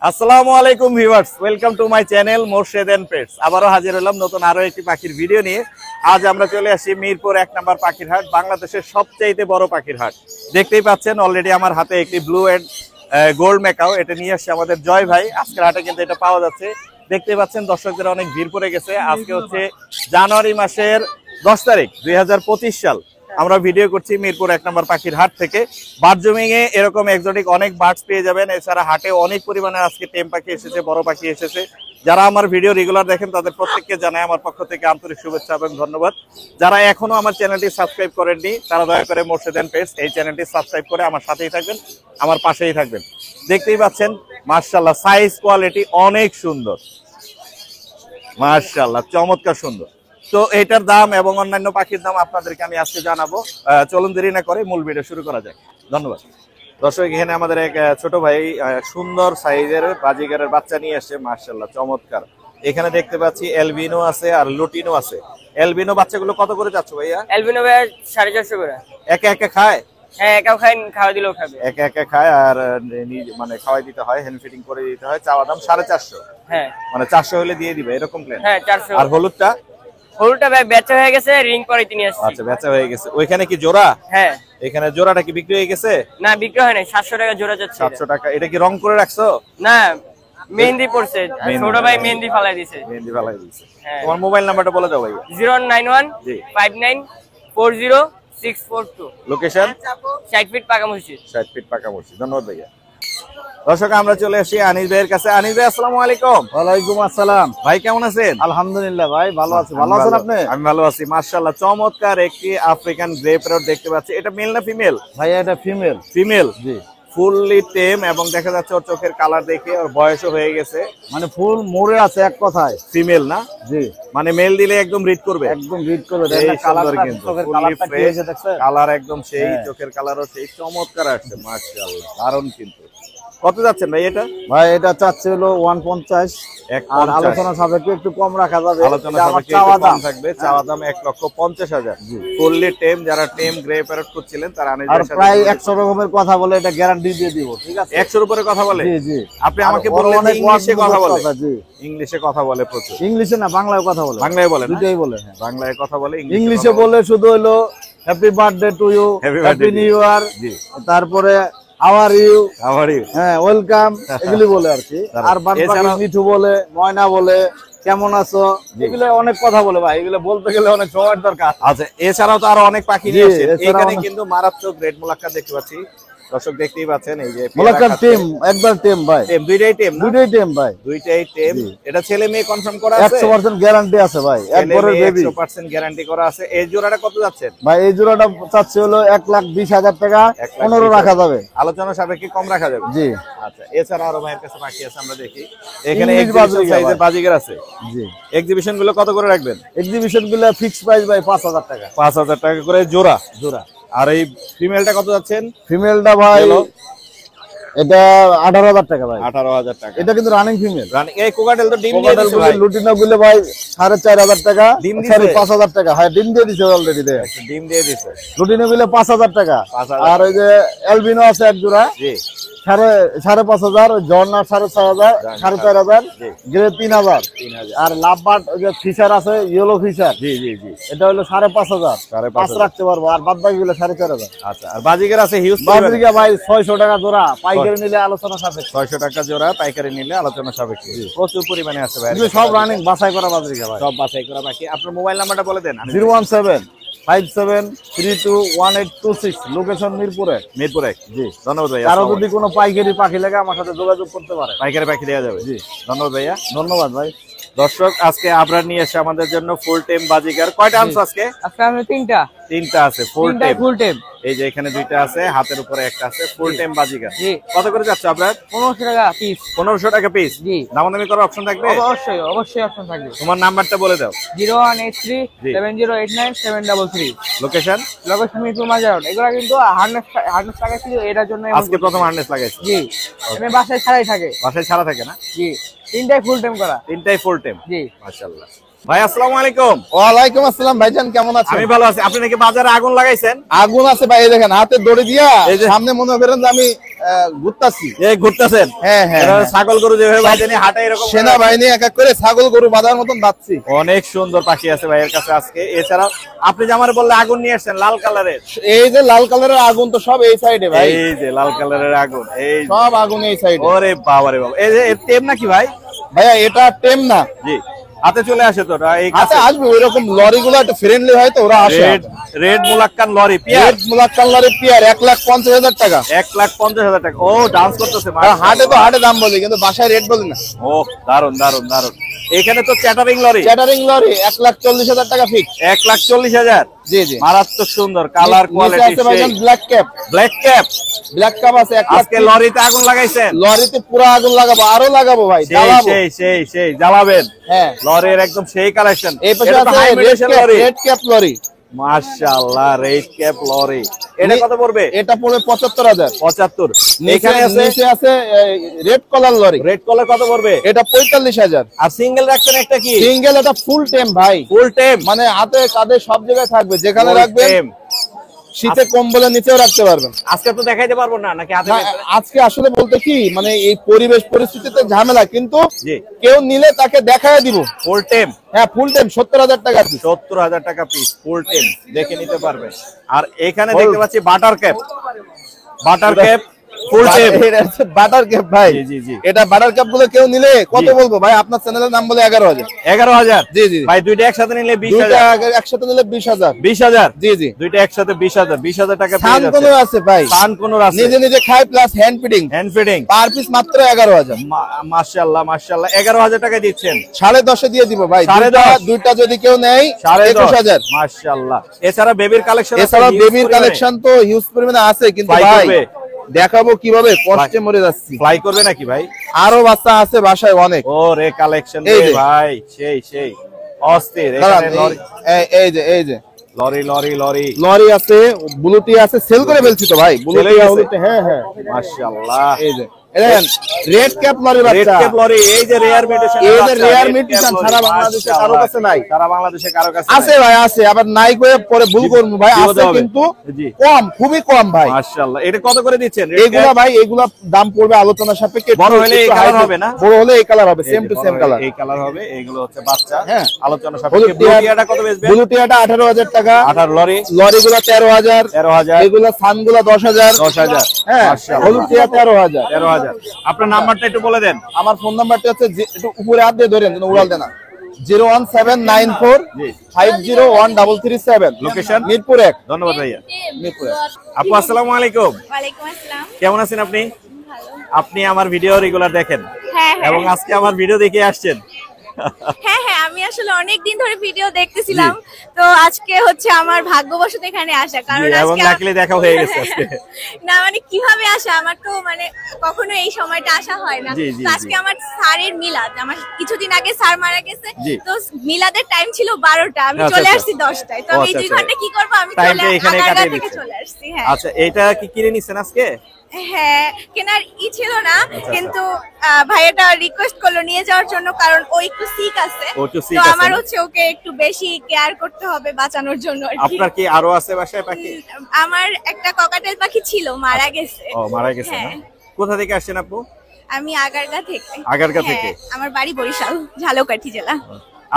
আসসালামু আলাইকুম viewers, welcome to my channel Morshed and pets. আবারও হাজির হলাম নতুন আরো একটি পাখির ভিডিও নিয়ে। আজ আমরা চলে আসি মিরপুর 1 নম্বর পাখির হাট, বাংলাদেশের সবচেয়ে বড় পাখির হাট। দেখতেই পাচ্ছেন অলরেডি আমার হাতে একটি ব্লু এন্ড গোল্ড ম্যাকাও, এটা নিয়ে আসছে আমাদের জয় ভাই। আজকের হাটে কিন্তু এটা পাওয়া যাচ্ছে। দেখতে পাচ্ছেন দর্শকদের অনেক ভিড় পড়ে গেছে। আজকে হচ্ছে জানুয়ারি মাসের 10 তারিখ 2025 সাল। আমরা ভিডিও করছি মিরপুর 1 নম্বর পাখির হাট থেকে। বার্ডজুমিং এ এরকম এক্সোটিক অনেক বার্ডস পেয়ে যাবেন। এছাড়া হাটে অনেক পরিমাণে আজকে টেম পাখি এসেছে, বড় পাখি এসেছে। যারা আমার ভিডিও রেগুলার দেখেন তাদের প্রত্যেককে জানাই আমার পক্ষ থেকে আন্তরিক শুভেচ্ছা এবং ধন্যবাদ। যারা এখনো আমার চ্যানেলটি সাবস্ক্রাইব করেননি তারা দয়া করে মোর্শেদ এন্ড পেটস এই চ্যানেলটি সাবস্ক্রাইব করে আমার সাথেই থাকবেন, আমার পাশেই থাকবেন। দেখতেই পাচ্ছেন মাশাআল্লাহ, সাইজ কোয়ালিটি অনেক সুন্দর, মাশাআল্লাহ চমৎকার সুন্দর। তো এটার দাম এবং অন্যান্য পাখির দাম আপনাদেরকে আমি আজকে জানাবো। চলুন দেরি না করে মূল ভিডিও শুরু করা যাক। ধন্যবাদ। দর্শক, এখানে আমাদের এক ছোট ভাই সুন্দর সাইজের বাজিগারের বাচ্চা নিয়ে আসছে, মাশাআল্লাহ চমৎকার। এখানে দেখতে পাচ্ছি এলবিনো আছে আর লুটিনো আছে। এলবিনো বাচ্চাগুলো কত করে যাচ্ছে ভাইয়া? এলবিনো ভাই 450 করে। একা একা খায়? হ্যাঁ, একাও খায়, খাওয়া দিলেও খাবে। একা একা খায় আর মানে খাওয়াই দিতে হয়, হ্যান্ড ফিডিং করে দিতে হয়। চাওয়া দাম 450। হ্যাঁ, মানে 400 হলে দিয়ে দিবে এরকম প্ল্যান? হ্যাঁ 400। আর হলুদটা? হলুদটা ভাই বেচা হয়ে গেছে, রিং পরে তিনি আসছে। আচ্ছা, বেচা হয়ে গেছে। ওইখানে কি জোড়া? হ্যাঁ। এখানে জোড়াটা কি বিক্রি হয়ে গেছে? না, বিক্রি হয় নাই। 700 টাকা জোড়া যাচ্ছে। 700 টাকা। এটা কি রং করে রাখছো? না, মেহেন্দি পড়ছে, ছোট ভাই মেহেন্দি ফালাই দিয়েছে। মেহেন্দি ফালাই দিয়েছে। হ্যাঁ। তোমার মোবাইল নাম্বারটা বলে দাও ভাইয়া। 091 জি। 5940 642। লোকেশন? 60 ফিট পাকা মসজিদ। 60 ফিট পাকা মসজিদ। ধন্যবাদ ভাইয়া। দর্শক, আমরা চলে আসি আনিস ভাইয়ের কাছে। আনিস ভাই, আসসালামু আলাইকুম। ওয়ালাইকুম আসসালাম। ভাই কেমন আছেন? আলহামদুলিল্লাহ ভাই, ভালো আছি। ভালো আছেন আপনি? আমি ভালো আছি মাশাআল্লাহ। চমৎকার একটি আফ্রিকান গ্রে প্যারট দেখতে পাচ্ছি। এটা মেল না ফিমেল? ভাই এটা ফিমেল। ফিমেল। জি। ফুললি টেম এবং দেখা যাচ্ছে ওর চোখের কালার দেখে ওর বয়সও হয়ে গেছে। মানে ফুল মোড়ে আছে এক কথায়। ফিমেল না? জি। মানে মেল দিলে একদম রিড করবে? একদম রিড করবে। এই দেখেন সুন্দর কালারটা, কিন্তু চোখের fully কালারটা কি fresh, হয়েছে দেখছেন? কালার একদম সেই, হ্যাঁ। চোখের কালারও সেই চমৎকার আসছে মাশাআল্লাহ। দারুণ কিন্তু। কত যাচ্ছেন ভাই এটা? ভাই এটা চাচ্ছে হলো 150। আর 150। আলোচনা সাপেক্ষে একটু কম রাখা যাবে। আলোচনা এটা আমার সাপেক্ষে চাওয়া একটু কম দাম থাকবে। চাওয়া দাম 1,50,000। ফুললি টেম, যারা টেম গ্রে প্যারট করছিলেন তারা আনিস আর ভাইয়ের সাথে প্রায় যোগাযোগ 100 রকমের কথা বলে এটা গ্যারান্টি দিয়ে দিব, ঠিক আছে? 100 উপরে কথা বলে? জি জি। আপনি আমাকে আর বললেন যে অনেক ইংলিশে কথা বলে। জি। ইংলিশে কথা বলে প্রচুর। ইংলিশে না, বাংলায় কথা বলে। বাংলায় বলে না? দুটোই বলে। হ্যাঁ। বাংলায় কথা বলে, ইংলিশে বলে শুধু হলো happy birthday to you, Happy happy birthday new year, জি। তারপরে হাউ আর ইউ, আমার হ্যাঁ ওয়েলকাম, এগুলি বলে আর কি। আর বাদ বাকি এছাড়াও- মিঠু বলে, ময়না বলে, কেমন আছো, এগুলো অনেক কথা বলে ভাই। এগুলো বলতে গেলে অনেক সময়ের দরকার। আচ্ছা, এছাড়াও তো আরো অনেক পাখি জি, নিয়ে আসে। এছাড়াও এখানে অনেক- কিন্তু মারাত্মক রেড মুলাক্কা দেখতে পাচ্ছি। দর্শক দেখতেই পাচ্ছেন, এই যে মোলাক্কার টিম, একবার টিম ভাই, টেম, দুইটাই টেম না? দুটোই টিম ভাই। দুইটাই টেম। জি। এটা ছেলে মেয়ে কনফার্ম করা আছে? 100% গ্যারান্টি আছে ভাই, একবারের বেবি। 100% গ্যারান্টি করা আছে। এই জোড়াটা কত যাচ্ছেন? ভাই এই জোড়াটা চাচ্ছে হলো 1,20,000 টাকা, 15 রাখা যাবে। আলোচনা সাপেক্ষে কম রাখা যাবে। জি। আচ্ছা, এছাড়া আরো ভাইয়ের কাছে পাখি আছে, আমরা দেখি। এখানে English এক্সিবিশন বাজিগার সাইজের ভাই। বাজিগার আছে। জি। এক্সিবিশন গুলো কত করে রাখবেন? এক্সিবিশন গুলো ফিক্স প্রাইস ভাই 5,000 টাকা 5,000 টাকা করে জোড়া। জোড়া। আর এই ফিমেলটা কত যাচ্ছেন? ফিমেলটা ভাই Yellow? এটা 18,000 টাকা ভাই। 18,000 টাকা। এটা কিন্তু রানিং ফিমেল। এই কোকাটেল তো ডিম দিয়ে দিছে ভাই। লুটিনো গুলো ভাই 4,500 টাকা, ডিম দিছে? সরি 5,000 টাকা। হ্যাঁ ডিম দিয়ে দিছে অলরেডি। দেখ একটা ডিম দিয়ে দিছে। লুটিনো গুলো 5,000 টাকা। 5,000 আর ওই যে এলবিনো আছে এক জোড়া, জি। 5,500। জর্না 6,500, 4,500। জি। গ্রে 3,000। 3,000। আর লাভবার্ড ওই যে ফিশার আছে, ইয়েলো ফিশার, জি জি জি। এটা হলো 5,500। 5,500 5 রাখতে পারবো। আর বাদ বাকি গুলো 4,500। আচ্ছা, আর বাজিগার আছে হিউজ বাজরিকা ভাই 600 টাকা জোড়া, পাইকারি নিলে আলোচনা সাপেক্ষে। 600 টাকা জোড়া, পাইকারি নিলে আলোচনা সাপেক্ষে। প্রচুর পরিমাণে আছে ভাই। এগুলো সব রানিং বাছাই করা বাজরিকা ভাই। সব বাছাই করা বাকি। আপনার মোবাইল নাম্বারটা বলে দেন। 01757321826, লোকেশন মিরপুরে। মিরপুরে। জি। ধন্যবাদ ভাই। কারো যদি কোনো পাইকারি পাখি লাগে আমার সাথে যোগাযোগ করতে পারে। পাইকারি পাখি দেওয়া যাবে। জি। ধন্যবাদ ভাইয়া। ধন্যবাদ ভাই। দর্শক, আজকে আবরার নিয়ে এসে আমাদের জন্য ফুল টেম বাজিগার। কয়টা আনছো আজকে? আজকে আমরা তিনটা আছে ফুল টেম। ফুল টেম। এই যে এখানে দুইটা আছে, হাতের উপরে একটা আছে, ফুল টেম বাজিগার। জি। কত করে যাচ্ছে আপনার? 1500 টাকা পিস। 1500 টাকা পিস। জি। দামাদামি করার অপশন থাকবে? অবশ্যই অবশ্যই অপশন থাকবে। তোমার নাম্বারটা বলে দাও। 0183 জি। 7089 733। লোকেশন? লোকেশন মিরপুর মাজার। এগুলা কিন্তু হার্নেস টাকা ছিল, এটার জন্য আজকে প্রথম হার্নেস লাগাইছে। জি। এমনি বাসায় ছাড়াই থাকে। বাসায় ছাড়া থাকে না? জি। তিনটাই ফুল টাইম করা। তিনটাই ফুল টেম। জি। মাশাআল্লাহ। ভাই আসসালামু আলাইকুম। ওয়ালাইকুম আসসালাম ভাইজান, কেমন আছেন? আমি ভালো আছি। আপনি নাকি বাজারে আগুন লাগাইছেন? আগুন আছে ভাই, এই দেখেন হাতে দড়ি দিয়া এই যে সামনে মনে করেন যে আমি ঘুরতাছি। এই ঘুরতেছেন? হ্যাঁ হ্যাঁ এরা হ্যাঁ। ছাগল গরু যেভাবে বাঁধেনি হাটে এরকম সেনাবাহিনী এক এক করে ছাগল গরু বাঁধার মতন বাঁধছি। অনেক সুন্দর পাখি আছে ভাইয়ের কাছে আজকে। এছাড়াও আপনি যে আমার বললে আগুন নিয়ে আসছেন লাল কালারের, এই যে লাল কালারের আগুন তো সব এই সাইডে ভাই, এই যে লাল কালারের আগুন, এই যে। সব আগুন এই সাইডে। ওরে বাবা রে বাবা, এই যে এর টেম নাকি ভাই? ভাইয়া এটা টেম না, জি হাতে চলে আসে তো ওটা, এই হাতে আসবে ওইরকম লরি গুলো একটু ফ্রেন্ডলি হয় তো ওরা আসে। Red red মুলাক্কান lorry peer, red মুলাক্কান lorry peer 1,50,000 টাকা। 1,50,000 টাকা। ও ডান্স করতেছে আর হাটে তো হাটে দাম বলি, কিন্তু বাসায় রেট বলি না। ও দারুন দারুন দারুন। এখানে তো চ্যাটারিং লরি, চ্যাটারিং লরি 1,40,000 টাকা ফিক্স। 1,40,000। জি জি, মারাত্মক সুন্দর কালার নিচে কোয়ালিটি, আছে ভাইজান black cap. Black cap. Black cap আছে 1 লাখ। আজকে লরিতে আগুন লাগাইছেন? লরিতে পুরো আগুন লাগাবো, আরো লাগাবো ভাই, সেই জ্বালাবো। সেই সেই সেই জ্বালাবেন। হ্যাঁ, লরির একদম সেই কালেকশন। এই পাশে আছে রেড ক্যাপ লরি। মাশাআল্লাহ, রেড ক্যাপ লরি। এটা কত পড়বে? এটা পড়বে 75,000। 75। এখানে নিচে আছে রেড কলার লরি। রেড কলার কত পড়বে? এটা 45,000। আর সিঙ্গেল রাখছেন একটা কি? সিঙ্গেল, এটা ফুল টেম ভাই, ফুল টেম মানে হাতে কাঁধে সব জায়গায় থাকবে, যেখানে রাখবেন। শীতে কম্বলের নিচেও রাখতে পারবেন। আজকে তো দেখাইতে পারবো না নাকি হাতে? আজকে আসলে বলতে কি, মানে এই পরিবেশ পরিস্থিতিতে ঝামেলা, কিন্তু জি কেউ নিলে তাকে দেখায় দিব। ফুল টেম। হ্যাঁ, ফুল টাইম 70,000 টাকা পিস। 70,000 টাকা পিস ফুল টেম, দেখে নিতে পারবেন। আর এখানে দেখতে পাচ্ছি বাটার ক্যাপ, বাটার ক্যাপ ফুল টেম। এটা হচ্ছে বাটার ক্যাপ ভাই। জি জি জি। এটা বাটার ক্যাপ গুলো কেউ নিলে কত বলবো ভাই? আপনার চ্যানেলের নাম বলে 11,000। 11,000? জি জি ভাই দুইটা একসাথে নিলে দুইটা 20,000। একসাথে নিলে 20,000। 20,000? জি জি। দুইটা একসাথে 20,000। 20,000 টাকা পেয়ে সান যাচ্ছে। কোন আছে ভাই? সান কোন আছে? নিজে নিজে খায় plus hand feeding. Hand feeding. Per piece মাত্র 11,000। মাশাআল্লাহ মাশাআল্লাহ, 11,000 টাকা দিচ্ছেন। 10.5 এ দিয়ে দিব ভাই। 10.5? দুইটা যদি কেউ নেয় 21,000। মাশাআল্লাহ। এছাড়া বেবির কালেকশন আছে? এছাড়া বেবির কালেকশন তো হিউজ পরিমাণে আছে, কিন্তু ফ্লাই ভাই করবে? দেখাবো কিভাবে, কষ্টে মরে যাচ্ছি। ফ্লাই করবে নাকি ভাই? আরো বাচ্চা আছে বাসায় অনেক। ও রে কালেকশন এই রে যে। ভাই, সেই সেই অস্থির। দাঁড়ান, এখানে লরি এই যে লরি লরি লরি লরি আছে, ব্লুটি আছে, সেল করে ফেলছি তো ভাই। ব্লুটি গেছে? হ্যাঁ হ্যাঁ, মাশাআল্লাহ। এই যে দেখেন রেড ক্যাপ লরি রেড বাচ্চা। ক্যাপ লরি, এই যে রেয়ার মিউটেশন, এই যে রেয়ার মিউটেশন সারা বাংলাদেশে কারো কাছে নাই। সারা বাংলাদেশে কারো কাছে আছে ভাই, আছে। আবার নাই কয়ে পরে ভুল করব ভাই, বিপদে আছে হবে। কিন্তু জি। কম, খুবই কম ভাই। মাশাআল্লাহ। এটা কত করে দিচ্ছেন? এইগুলা ভাই, এইগুলা দাম পড়বে আলোচনা সাপেক্ষে। বড় হলে এই কালার হবে না? বড় হলে এই কালার হবে, সেম টু সেম কালার। এই কালার হবে। এগুলো হচ্ছে বাচ্চা। হ্যাঁ, আলোচনা সাপেক্ষে। ব্লুটিয়াটা কত বেচবেন? ব্লুটিয়াটা 18,000 টাকা। 18 লরি, লরিগুলা 13,000। 13,000। এগুলা সানগুলা 10,000। 10,000। হ্যাঁ, মাশাআল্লাহ। হলুদিয়া 13,000। 13,000। আপনার নাম্বারটা একটু বলে দেন। আমার ফোন নাম্বারটা হচ্ছে, একটু উপরে হাত দিয়ে ধরেন, যেন উড়াল দেন না। 01794 জি। 501337। লোকেশন? মিরপুর 1। ধন্যবাদ ভাইয়া। মিরপুর 1। আপু আসসালামু আলাইকুম। ওয়ালাইকুম আসসালাম। কেমন আছেন আপনি? ভালো। আপনি আমার ভিডিও রেগুলার দেখেন হ্যাঁ এবং আজকে আমার ভিডিও দেখে আসছেন। হ্যাঁ হ্যাঁ, আমি আসলে অনেক দিন ধরে ভিডিও দেখতেছিলাম, তো আজকে হচ্ছে আমার ভাগ্যবশত এখানে আসা। কারণ জি, এবং লাকিলি দেখা হয়ে গেছে আজকে। না মানে কিভাবে আসা, আমার তো মানে কখনো এই সময়টা আসা হয় না। জি, জি, তো আজকে জি। আমার স্যারের মিলাদ, আমার কিছুদিন আগে স্যার মারা গেছে, জি। তো মিলাদের টাইম ছিল 12টা, আমি আচ্ছা, চলে আচ্ছা। আসছি 10টায়। তো ও, আমি আচ্ছা, 2 আচ্ছা। ঘন্টা কি করব, আমি টাইমটা চলে এখানে আগারগা কাটিয়ে থেকে দিচ্ছেন। চলে আসছি। হ্যাঁ আচ্ছা, এটা কি কিনে নিছেন আজকে? হ্যাঁ, কেনার ছিল না, আচ্ছা। কিন্তু ভাইয়াটা রিকোয়েস্ট করলো নিয়ে যাওয়ার জন্য, কারণ ও একটু সিক আছে। ও একটু sick তো আছে আমার না? হচ্ছে ওকে একটু বেশি কেয়ার করতে হবে বাঁচানোর জন্য আর কি। আপনার কি আরো আছে বাসায় পাখি? আমার একটা ককাটেল পাখি ছিল, মারা গেছে। ও মারা গেছে না? হ্যাঁ। কোথা থেকে আসছেন আপু? আমি আগারগা থেকে। আগারগা হ্যাঁ, থেকে? আমার বাড়ি বরিশাল, ঝালকাঠি জেলা।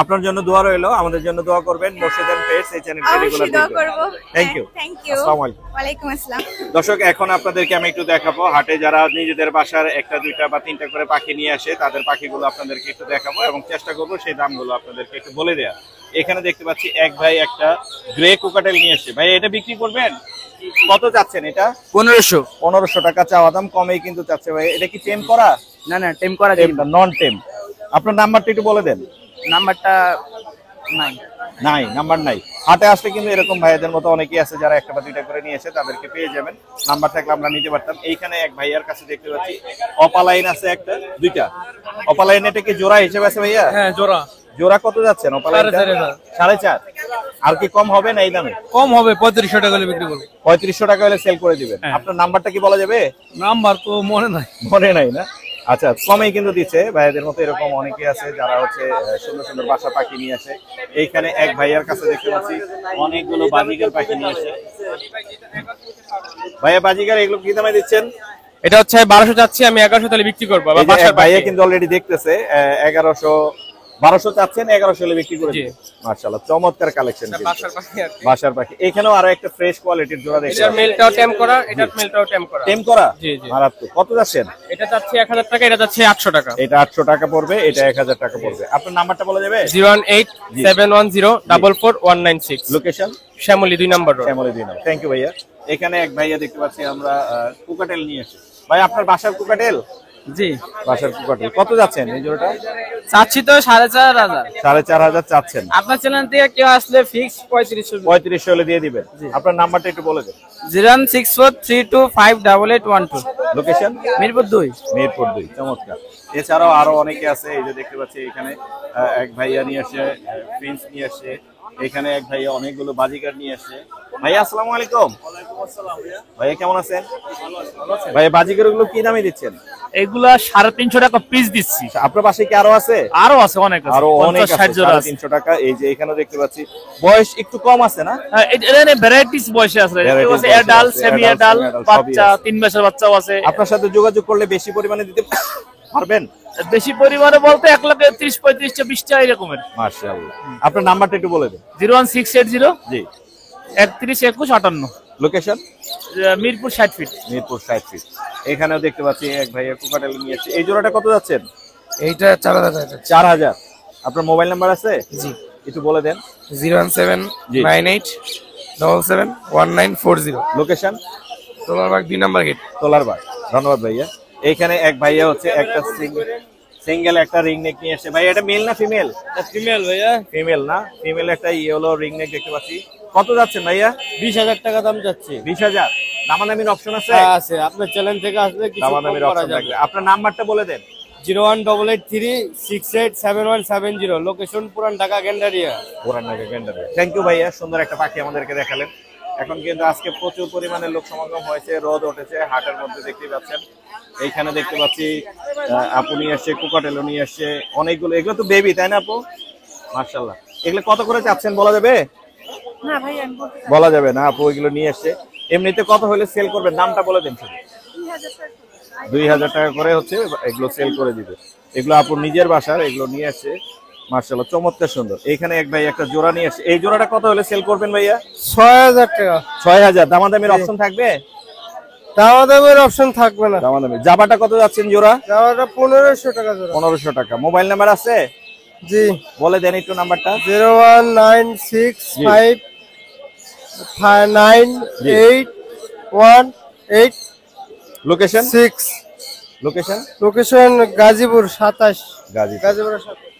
আপনার জন্য দোয়া রইলো, আমাদের জন্য দোয়া করবেন। মোর্শেদ এন্ড পেটস এই চ্যানেলটা রেগুলার অবশ্যই দোয়া করব। Thank you. Thank you. আসসালামু আলাইকুম। ওয়ালাইকুম আসসালাম। দর্শক, এখন আপনাদেরকে আমি একটু দেখাবো হাটে যারা নিজেদের বাসার একটা দুইটা বা তিনটা করে পাখি নিয়ে আসে, তাদের পাখিগুলো আপনাদেরকে একটু দেখাবো এবং চেষ্টা করবো সেই দামগুলো আপনাদেরকে একটু বলে দেয়া। এখানে দেখতে পাচ্ছি এক ভাই একটা গ্রে কোকাটেল নিয়ে এসেছে। ভাই এটা বিক্রি করবেন? কত চাচ্ছেন এটা? 1500। 1500 টাকা চাওয়া দাম, কমেই কিন্তু চাচ্ছে ভাই। এটা কি টেম করা? না না, টেম করা টেম না, নন টেম। আপনার নাম্বারটা একটু বলে দেন। নাম্বারটা নাই। নাই, নাম্বার নাই। হাটে আসলে কিন্তু এরকম ভাইয়াদের মতো অনেকেই আছে যারা একটা বা দুইটা করে নিয়ে এসে, তাদেরকে পেয়ে যাবেন। নাম্বার থাকলে আমরা নিতে পারতাম। এইখানে এক ভাইয়ার কাছে দেখতে পাচ্ছি অপালাইন আছে একটা, দুইটা অপালাইন। এটা কি জোড়া হিসেবে আছে ভাইয়া? হ্যাঁ, জোড়া। জোড়া কত যাচ্ছেন অপালাইনটা? 4,500। 4.5। আর কি কম হবে না এই দামে? কম হবে, 3500 টাকা হলে বিক্রি করব। 3500 টাকা হলে সেল করে দিবেন। হ্যাঁ। আপনার নাম্বারটা কি বলা যাবে? নাম্বার তো মনে নাই। মনে নাই না? আচ্ছা, কমেই কিন্তু দিচ্ছে ভাইয়াদের মতো। এরকম অনেকে আছে যারা হচ্ছে সুন্দর সুন্দর বাসা পাখি নিয়ে আসে। এইখানে এক ভাইয়ার কাছে দেখতে পাচ্ছি অনেকগুলো বাজিকার পাখি নিয়ে আসে। ভাইয়া বাজিকার এগুলো কি দামে দিচ্ছেন? এটা হচ্ছে 1200 চাচ্ছি, আমি 1100 তাহলে বিক্রি করবো। এই যে এক ভাইয়া কিন্তু অলরেডি দেখতেছে 1100 1200 চাচ্ছেন, 1100 হলে বিক্রি করে দিবেন। মাশাআল্লাহ, চমৎকার কালেকশন কিন্তু বাসার পাখি আর কি। বাসার পাখি। এখানেও আরো একটা ফ্রেশ কোয়ালিটির জোড়া দেখতে এটার মেলটাও টেম করা, এটার মেলটাও টেম করা। টেম করা? জি জি। মারাত্মক। কত যাচ্ছেন? এটা চাচ্ছি 1000 টাকা, এটা চাচ্ছি 800 টাকা। এটা 800 টাকা পড়বে, এটা 1000 টাকা পড়বে। আপনার নাম্বারটা বলা যাবে? 01871041196। লোকেশন? শ্যামলী 2 নম্বর রোড। শ্যামলী দিন। থ্যাংক ইউ ভাইয়া। এখানে এক ভাইয়া দেখতে পাচ্ছি আমরা কুকাটেল নিয়ে এসে। ভাই আপনার বাসার কুকাটেল? জি। বাসার কুকাটেল কত যাচ্ছেন এই জোড়াটা? চাচ্ছি তো 4500। 4500 চাচ্ছেন। আপনার চ্যানেল থেকে কেউ আসলে ফিক্স 3500 হলে দিয়ে দিবেন। আপনার নাম্বারটা একটু বলে দেন। 01643258812। লোকেশন? মিরপুর 2। মিরপুর 2। চমৎকার। এছাড়াও আরো অনেকে আছে। এই যে দেখতে পাচ্ছি এখানে এক ভাইয়া নিয়ে আসে, প্রিন্স নিয়ে আসে। এখানে এক ভাইয়া অনেকগুলো বাজিকার নিয়ে আসে। ভাইয়া আসসালামু আলাইকুম। ভাইয়া কেমন আছেন? ভাইয়া বাজিকার গুলো কি দামে দিচ্ছেন? এগুলা 350 টাকা পিস দিচ্ছি। আপনার পাশে কি আরো আছে? আরো আছে, অনেক আছে, আরো অনেক 50-60 আছে। জোড়া আছে। 350 টাকা। এই যে এখানেও দেখতে পাচ্ছি বয়স একটু কম আছে না? এখানে ভ্যারাইটিস বয়সে আছে, Varieties বয়সে এডাল, আছে, সেমি adult, এডাল, semi-adult বাচ্চা, সবই আছে। 3 মাসের বাচ্চাও আছে। আপনার সাথে যোগাযোগ করলে বেশি পরিমাণে দিতে পারবেন? বেশি পরিমাণে বলতে 1,30,35,20 এরকমের। মাশাআল্লাহ। আপনার নাম্বারটা একটু বলে দেন। 01680 জি। 312158। Location? Mirpur 60 feet. Mirpur 60 feet. এখানেও দেখতে পাচ্ছি এক ভাইয়া কুকাটেল নিয়ে আসছে। এই জোড়াটা কত যাচ্ছেন? এইটা 4000 টাকা। 4000। আপনার মোবাইল নাম্বার আছে? জি। একটু বলে দেন। 01798771940। লোকেশন? তোলারবাগ 2 নম্বর গেট। তোলারবাগ। ধন্যবাদ ভাইয়া। এইখানে এক ভাইয়া হচ্ছে একটা সিঙ্গেল একটা রিং নেক নিয়ে আসছে। ভাই এটা মেল না ফিমেল? ফিমেল ভাইয়া। ফিমেল না? ফিমেল একটা ইয়েলো রিং নেক দেখতে পাচ্ছি। কত যাচ্ছেন ভাইয়া? 20000 টাকা দাম যাচ্ছে। 20000। দামাদামির অপশন আছে? আছে, আপনার চ্যানেল থেকে আসলে কিছু দামাদামির অপশন থাকবে। আপনার নাম্বারটা বলে দেন। 01883687170। লোকেশন পুরান ঢাকা গেন্ডারিয়া। পুরানঢাকা গেন্ডারিয়া। থ্যাংক ইউ ভাইয়া, সুন্দর একটা পাখি আমাদেরকে দেখালেন। এখন কিন্তু আজকে প্রচুর পরিমাণে লোক সমাগম হয়েছে, রোদ উঠেছে, হাটের মধ্যে দেখতে পাচ্ছেন। এইখানে দেখতে পাচ্ছি আপু নিয়ে আসছে, কুকাটেলও নিয়ে আসছে অনেকগুলো। এগুলো তো বেবি তাই না আপু? মাশাআল্লাহ। এগুলো কত করে চাচ্ছেন বলা যাবে? না ভাই, আমি বলতে বলা যাবে না। আপু এগুলো নিয়ে আসছে। এমনিতে কত হলে সেল করবেন দামটা বলে দেন শুধু। 2000 টাকা করে হচ্ছে এগুলো সেল করে দিবে। এগুলো আপুর নিজের বাসার, এগুলো নিয়ে আসছে। মাশাআল্লাহ, চমৎকার সুন্দর। এইখানে এক ভাই একটা জোড়া নিয়ে আসছে। এই জোড়াটা কত হলে সেল করবেন ভাইয়া? 6000 টাকা। 6000। দামাদামির অপশন থাকবে? দামাদামের অপশন থাকবে না। দামাদামি। জাবাটা কত যাচ্ছেন জোড়া? দামাটা 1500 টাকা জোড়া। 1500 টাকা। মোবাইল নাম্বার আছে? জি। বলে দেন একটু নাম্বারটা। 019659818 location? 6। Location? Location Gazipur 27। Gazipur.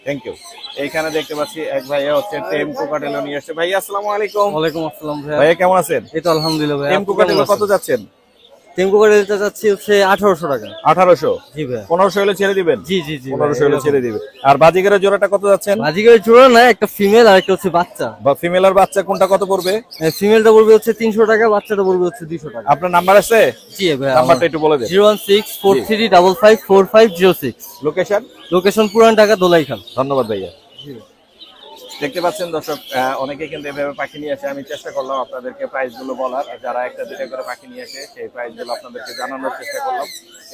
Thank you. এইখানে দেখতে পাচ্ছি এক ভাইয়া হচ্ছে টেম কুকাটেল নিয়ে আসছে। ভাইয়া আসসালামু আলাইকুম। ওয়ালাইকুম আসসালাম ভাইয়া। ভাইয়া কেমন আছেন? এই তো আলহামদুলিল্লাহ ভাইয়া। টেম কুকাটেল কত যাচ্ছেন? টেম কুকাটেলটা যাচ্ছে হচ্ছে 1800 টাকা। 1800। জি ভাইয়া। 1500 হলে ছেড়ে দিবেন? জি জি জি। 1500 হলে ছেড়ে দিবে। আর বাজিগারের জোড়াটা কত যাচ্ছেন? বাজিগারের জোড়া না, একটা ফিমেল আর একটা হচ্ছে বাচ্চা। বা ফিমেল আর বাচ্চা কোনটা কত পড়বে? ফিমেলটা পড়বে হচ্ছে 300 টাকা, বাচ্চাটা পড়বে হচ্ছে 200 টাকা। আপনার নাম্বার আছে? জি ভাইয়া। নাম্বারটা একটু বলে দেন। 01643554506। লোকেশন? লোকেশন পুরান ঢাকা দোলাইখান। ধন্যবাদ ভাইয়া। দেখতে পাচ্ছেন দর্শক, অনেকে কিন্তু এভাবে পাখি নিয়ে আসে। আমি চেষ্টা করলাম আপনাদেরকে প্রাইস গুলো বলার, যারা একটা দুটা করে পাখি নিয়ে আসে সেই প্রাইস গুলো আপনাদেরকে জানানোর চেষ্টা করলাম।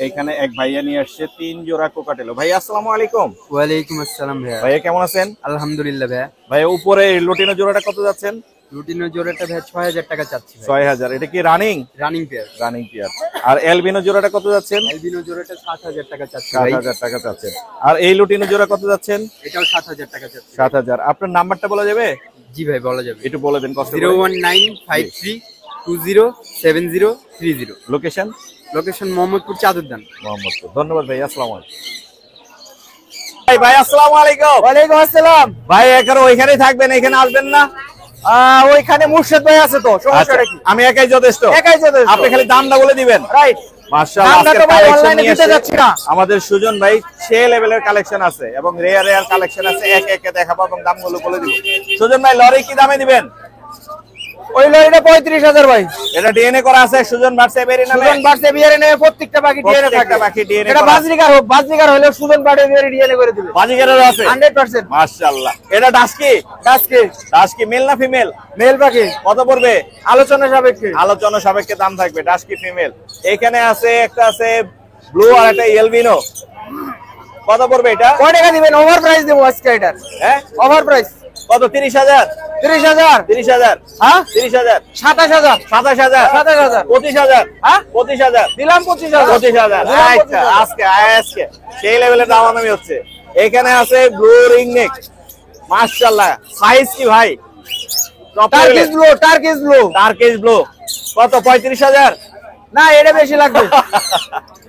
এইখানে এক ভাইয়া নিয়ে আসছে 3 জোড়া কোকাটেল। ভাইয়া আসসালামু আলাইকুম। ওয়ালাইকুম আসসালাম ভাইয়া। ভাইয়া কেমন আছেন? আলহামদুলিল্লাহ ভাইয়া। ভাইয়া উপরে লুটিনো জোড়াটা কত যাচ্ছেন? রুটিনো জোড়াটা ভাইয়া 6000 টাকা চাচ্ছি ভাই। 6000। এটা কি running? Running pair. Running pair. আর এলবিনো জোড়াটা কত যাচ্ছেন? এলবিনো জোড়াটা 7000 টাকা চাচ্ছি ভাই। 7000 টাকা চাচ্ছেন। আর এই লুটিনো জোড়া কত যাচ্ছেন? এটাও 7000 টাকা চাচ্ছি। 7000। আপনার নাম্বারটা বলা যাবে? জি ভাই, বলা যাবে। একটু বলে দেন কষ্ট করে। 01953207030। লোকেশন? লোকেশন মোহাম্মদপুর চাদরদান। মোহাম্মদপুর। ধন্যবাদ ভাই। আসসালামু আলাইকুম। ভাই আসসালামু আলাইকুম। ওয়ালাইকুম আসসালাম। ভাই এখানে ওইখানেই থাকবেন, এখানে আসবেন না? ওইখানে মুর্শিদ ভাই আছে তো, আচ্ছা, সমস্যাটা কি? আমি একাই যথেষ্ট। একাই যথেষ্ট। আপনি খালি দামটা বলে দিবেন। রাইট। মাশাআল্লাহ, দামটা তো আজকের ভাই কালেকশন অনলাইনে নিয়ে দিতে এসে যাচ্ছি না। আমাদের সুজন ভাই সে লেভেলের কালেকশন আছে এবং রেয়ার কালেকশন আছে। একে একে দেখাবো এবং দামগুলো বলে দিব। সুজন ভাই লরি কি দামে দিবেন? ওই লরিটা 35,000 ভাই। এটা ডিএনএ করা আছে সুজন বার্ডস এবিআর নামে। সুজন বার্ডস এবিআর নামে প্রত্যেকটা পাখি ডিএনএ থাকে। প্রত্যেকটা পাখি ডিএনএ এটা করা। বাজরিকার হোক, বাজরিকার হলেও সুজন বার্ডস এবিআর ডিএনএ করে দিবে। বাজিগারেরও আছে 100%। মাশাআল্লাহ। এটা ডাস্কি আজকে ডাস্কি মেল না ফিমেল? মেল পাখি কত পড়বে? আলোচনা সাপেক্ষে। আলোচনা সাপেক্ষে দাম থাকবে। Dusky female. এখানে আছে একটা আছে ব্লু আর একটা এলবিনো। কত পড়বে এটা? কয় টাকা দিবেন? ওভার প্রাইস দেবো আজকে এটার। হ্যাঁ ওভার প্রাইস কত? 30,000 30,000। 30,000 হ্যাঁ 30,000 27,000 27,000 27,000 25,000 হ্যাঁ 25,000 দিলাম 25,000 25,000 দিলাম আচ্ছা 25,000। আজকে সেই লেভেলের দামাদামি হচ্ছে। এখানে আছে ব্লু রিং নেক মাশাআল্লাহ। সাইজ কি ভাই? Turkish blue, Turkish blue. Turkish blue কত? 35,000 না এটা বেশি লাগবে।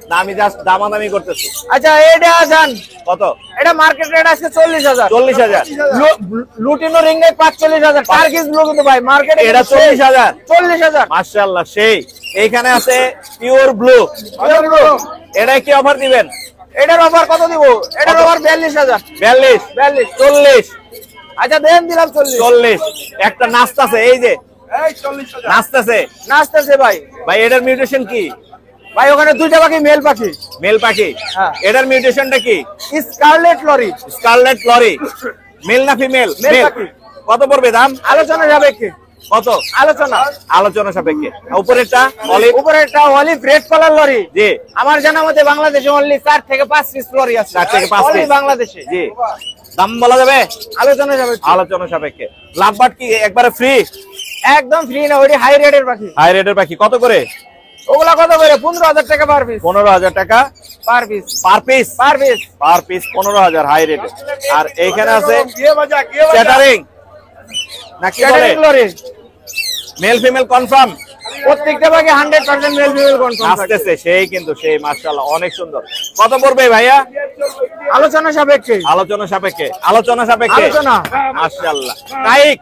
না আমি জাস্ট দামাদামি করতেছি। আচ্ছা এটা জান কত? এটা মার্কেট রেট আজকে 40,000। 40,000 lutino ring neck 45,000। Turkish blue কিন্তু ভাই মার্কেটে এটা 40,000 40,000। মাশাআল্লাহ সেই। এইখানে আছে পিওর ব্লু। এটা কি অফার দিবেন? এটার অফার কত দিব? এটার কত? অফার 42,000। 42 40 আচ্ছা দেন দিলাম 40। 40 একটা নাচতাছে এই যে নাচতাছে নাচতেছে ভাই। ভাই এটার মিউটেশন কি? ভাই ওখানে দুইটা পাখি মেল পাখি। মেল পাখি। হ্যাঁ। এটার মিউটেশনটা কি? Scarlet lory. Scarlet lory. Male না ফিমেল? Male male. পাখি। কত পড়বে দাম? আলোচনা সাপেক্ষে। কত? আলোচনা আলোচনা সাপেক্ষে। উপরেরটা অলিভ। উপরে একটা অলিভ রেড কালার লরি। জি আমার জানা মতে বাংলাদেশে অনলি 4 থেকে 5 পিস লরি আছে। 4 থেকে 5 Only পিস বাংলাদেশে। জি দাম বলা যাবে? আলোচনা যাবে। আলোচনা সাপেক্ষে। লাভবার্ড কি একবারে ফ্রি? একদম ফ্রি না, ওইটা হাই রেটের পাখি। হাই রেটের পাখি কত করে? ওগুলা কত করে? 15,000 টাকা পার পিস। 15,000 টাকা per piece. Per piece. Per piece. Per piece 15,000 high রেটে। আর এইখানে আছে চ্যাটারিং নাকি বলে? Catering lory. Male female confirm. প্রত্যেকটা পাখি 100% মেল ফিমেল কনফার্ম। আসতেছে সেই কিন্তু সেই মাশাআল্লাহ অনেক সুন্দর। কত পড়বে ভাইয়া? আলোচনা সাপেক্ষে। আলোচনা সাপেক্ষে। আলোচনা সাপেক্ষে। আলোচনা। মাশাআল্লাহ কাইক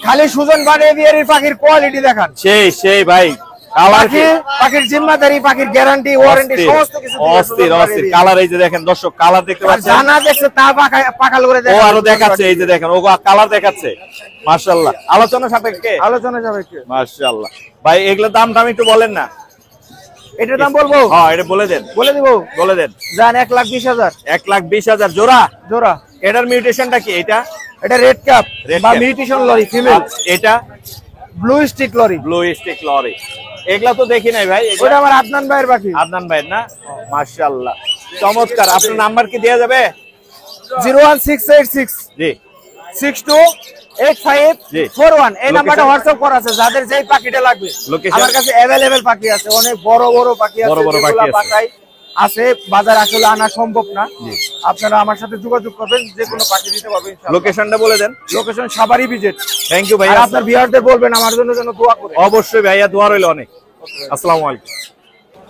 খালি সুজন বাড়ে বিয়ারির পাখির কোয়ালিটি দেখান। সেই ভাই কালার কি? পাখির জিম্মাদারি, পাখির গ্যারান্টি, ওয়ারেন্টি সমস্ত কিছু দিয়ে অস্থির সুজন অস্থির বাড়ি কালার। এই যে দেখেন দর্শক কালার দেখতে দিয়ে। পাচ্ছেন। জানা দেখছে তা পাকাল করে ও দেখান। আরো দেখাচ্ছে এই যে দেখেন ও কালার দেখাচ্ছে মাশাআল্লাহ। আলোচনা সাপেক্ষে। আলোচনা সাপেক্ষে। মাশাআল্লাহ ভাই এগুলোর দাম একটু বলেন না। এটার দাম বলবো? হ্যাঁ এটা বলে দেন বলে দিব। বলে দেন। জান 1,20,000 1,20,000 জোড়া। জোড়া। এটার মিউটেশনটা কি? এটা এটা রেড কাপ Red বা cap। Mutation lory female. এটা blue stick lory. Blue stick lory. এগুলা তো দেখি নাই ভাই। ওটা আমার আদনান ভাইয়ের পাখি। আদনান ভাই না? মাশাআল্লাহ চমৎকার। আপনার নাম্বার কি দেয়া যাবে? 01686 জি 628541। এই Location- নাম্বারটা হোয়াটসঅ্যাপ করা আছে। যাদের যেই পাখিটা লাগবে Location- আমার কাছে अवेलेबल পাখি আছে। অনেক বড় বড় পাখি আছে। বড় বড় পাখি যেগুলা আছে। বাসায় আছে, বাজার আসলে আনা সম্ভব না। আপনারা আমার সাথে যোগাযোগ করবেন, যে কোনো পাখি দিতে পারবেন ইনশাআল্লাহ। লোকেশনটা বলে দেন। লোকেশন সাভারি ভিজিট। থ্যাংক ইউ আর ভাইয়া। আপনার ভিউয়ারদের বলবেন আমার জন্য যেন দোয়া করে। অবশ্যই ভাইয়া দোয়া রইল অনেক। আসসালামু আলাইকুম।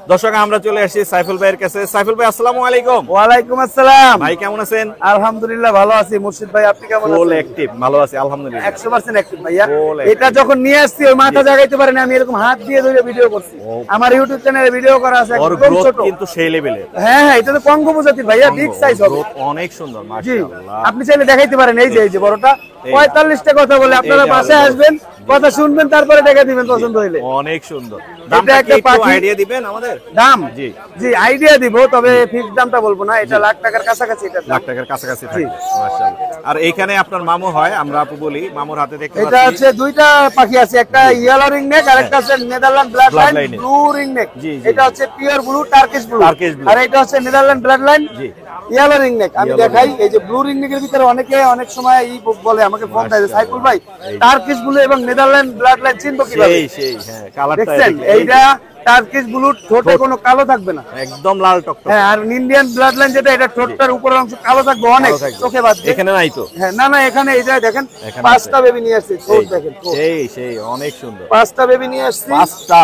দর্শক আমরা চলে আসছি সাইফুল ভাইয়ের কাছে। সাইফুল ভাই আসসালামু আলাইকুম। ওয়ালাইকুম আসসালাম। ভাই কেমন আছেন? আলহামদুলিল্লাহ ভালো আছি। মুর্শিদ ভাই আপনি কেমন ফুল আছেন? অ্যাক্টিভ ভালো আছি আলহামদুলিল্লাহ। 100% অ্যাক্টিভ ভাইয়া। Full active। এটা যখন নিয়ে আসছি ওই মাথা জাগাইতে পারেন, আমি এরকম হাত দিয়ে ধরে ভিডিও করছি। ও। আমার ইউটিউব চ্যানেলে ভিডিও করা আছে ওর একদম গ্রোথ ছোট। কিন্তু সেই লেভেলের। হ্যাঁ হ্যাঁ, এটা তো কঙ্গো প্রজাতির ভাইয়া, বিগ সাইজ হবে। গ্রোথ অনেক সুন্দর জি মাশাআল্লাহ। আপনি চাইলে দেখাইতে পারেন। এই যে বড়টা এই। 45টা কথা বলে, আপনারা এই যে বাসায় আরো আসবেন, কথা শুনবেন, তারপরে দেখা দিবেন পছন্দ হইলে। অনেক সুন্দর। দামটা একটা কি একটু পাখি- আইডিয়া দিবেন আমাদের? দাম জি। জি আইডিয়া দিব, তবে ফিক্স দামটা বলবো না। এটা লাখ টাকার কাছাকাছি। এটা লাখ টাকার কাছাকাছি থাকে মাশাআল্লাহ। আর এইখানে আপনার মামু হয়, আমরা আপু বলি, মামুর হাতে দেখতে এটা পাচ্ছি। হচ্ছে দুইটা পাখি আছে, একটা ইয়েলো রিং নেক আর একটা হচ্ছে Netherland blood line Bloodline। Blue ring neck. জি, জি, এটা হচ্ছে pure blue Turkish blue. Turkish blue। আর এটা হচ্ছে নেদারল্যান্ড ব্লাড লাইন জি। Yellow ring neck. আমি Yellow দেখাই ring এই যে ব্লু রিং নেকের ভিতরে অনেকে অনেক সময় বলে আমাকে ফোন দেয়, সাইফুল ভাই টার্কিশ ব্লু এবং নেদারল্যান্ড ব্লাড লাইন চিনবো কিভাবে? সেই হ্যাঁ কালারটা দেখছেন এইটা টার্কিশ ব্লু, ঠোঁটে কোনো কালো থাকবে না। একদম লাল টকটক। হ্যাঁ, আর ইন্ডিয়ান ব্লাড লাইন যেটা, এটা ঠোঁটটার উপরের অংশ কালো থাকবে অনেক, ভালো থাকবে। চোখে বাদ দিয়ে। এখানে নাই তো? হ্যাঁ না এখানে এই যে দেখেন এখানে 5টা বেবি নিয়ে আসছে। ঠোঁট দেখেন, ঠোঁট। সেই অনেক সুন্দর। 5টা বেবি নিয়ে আসছি। 5টা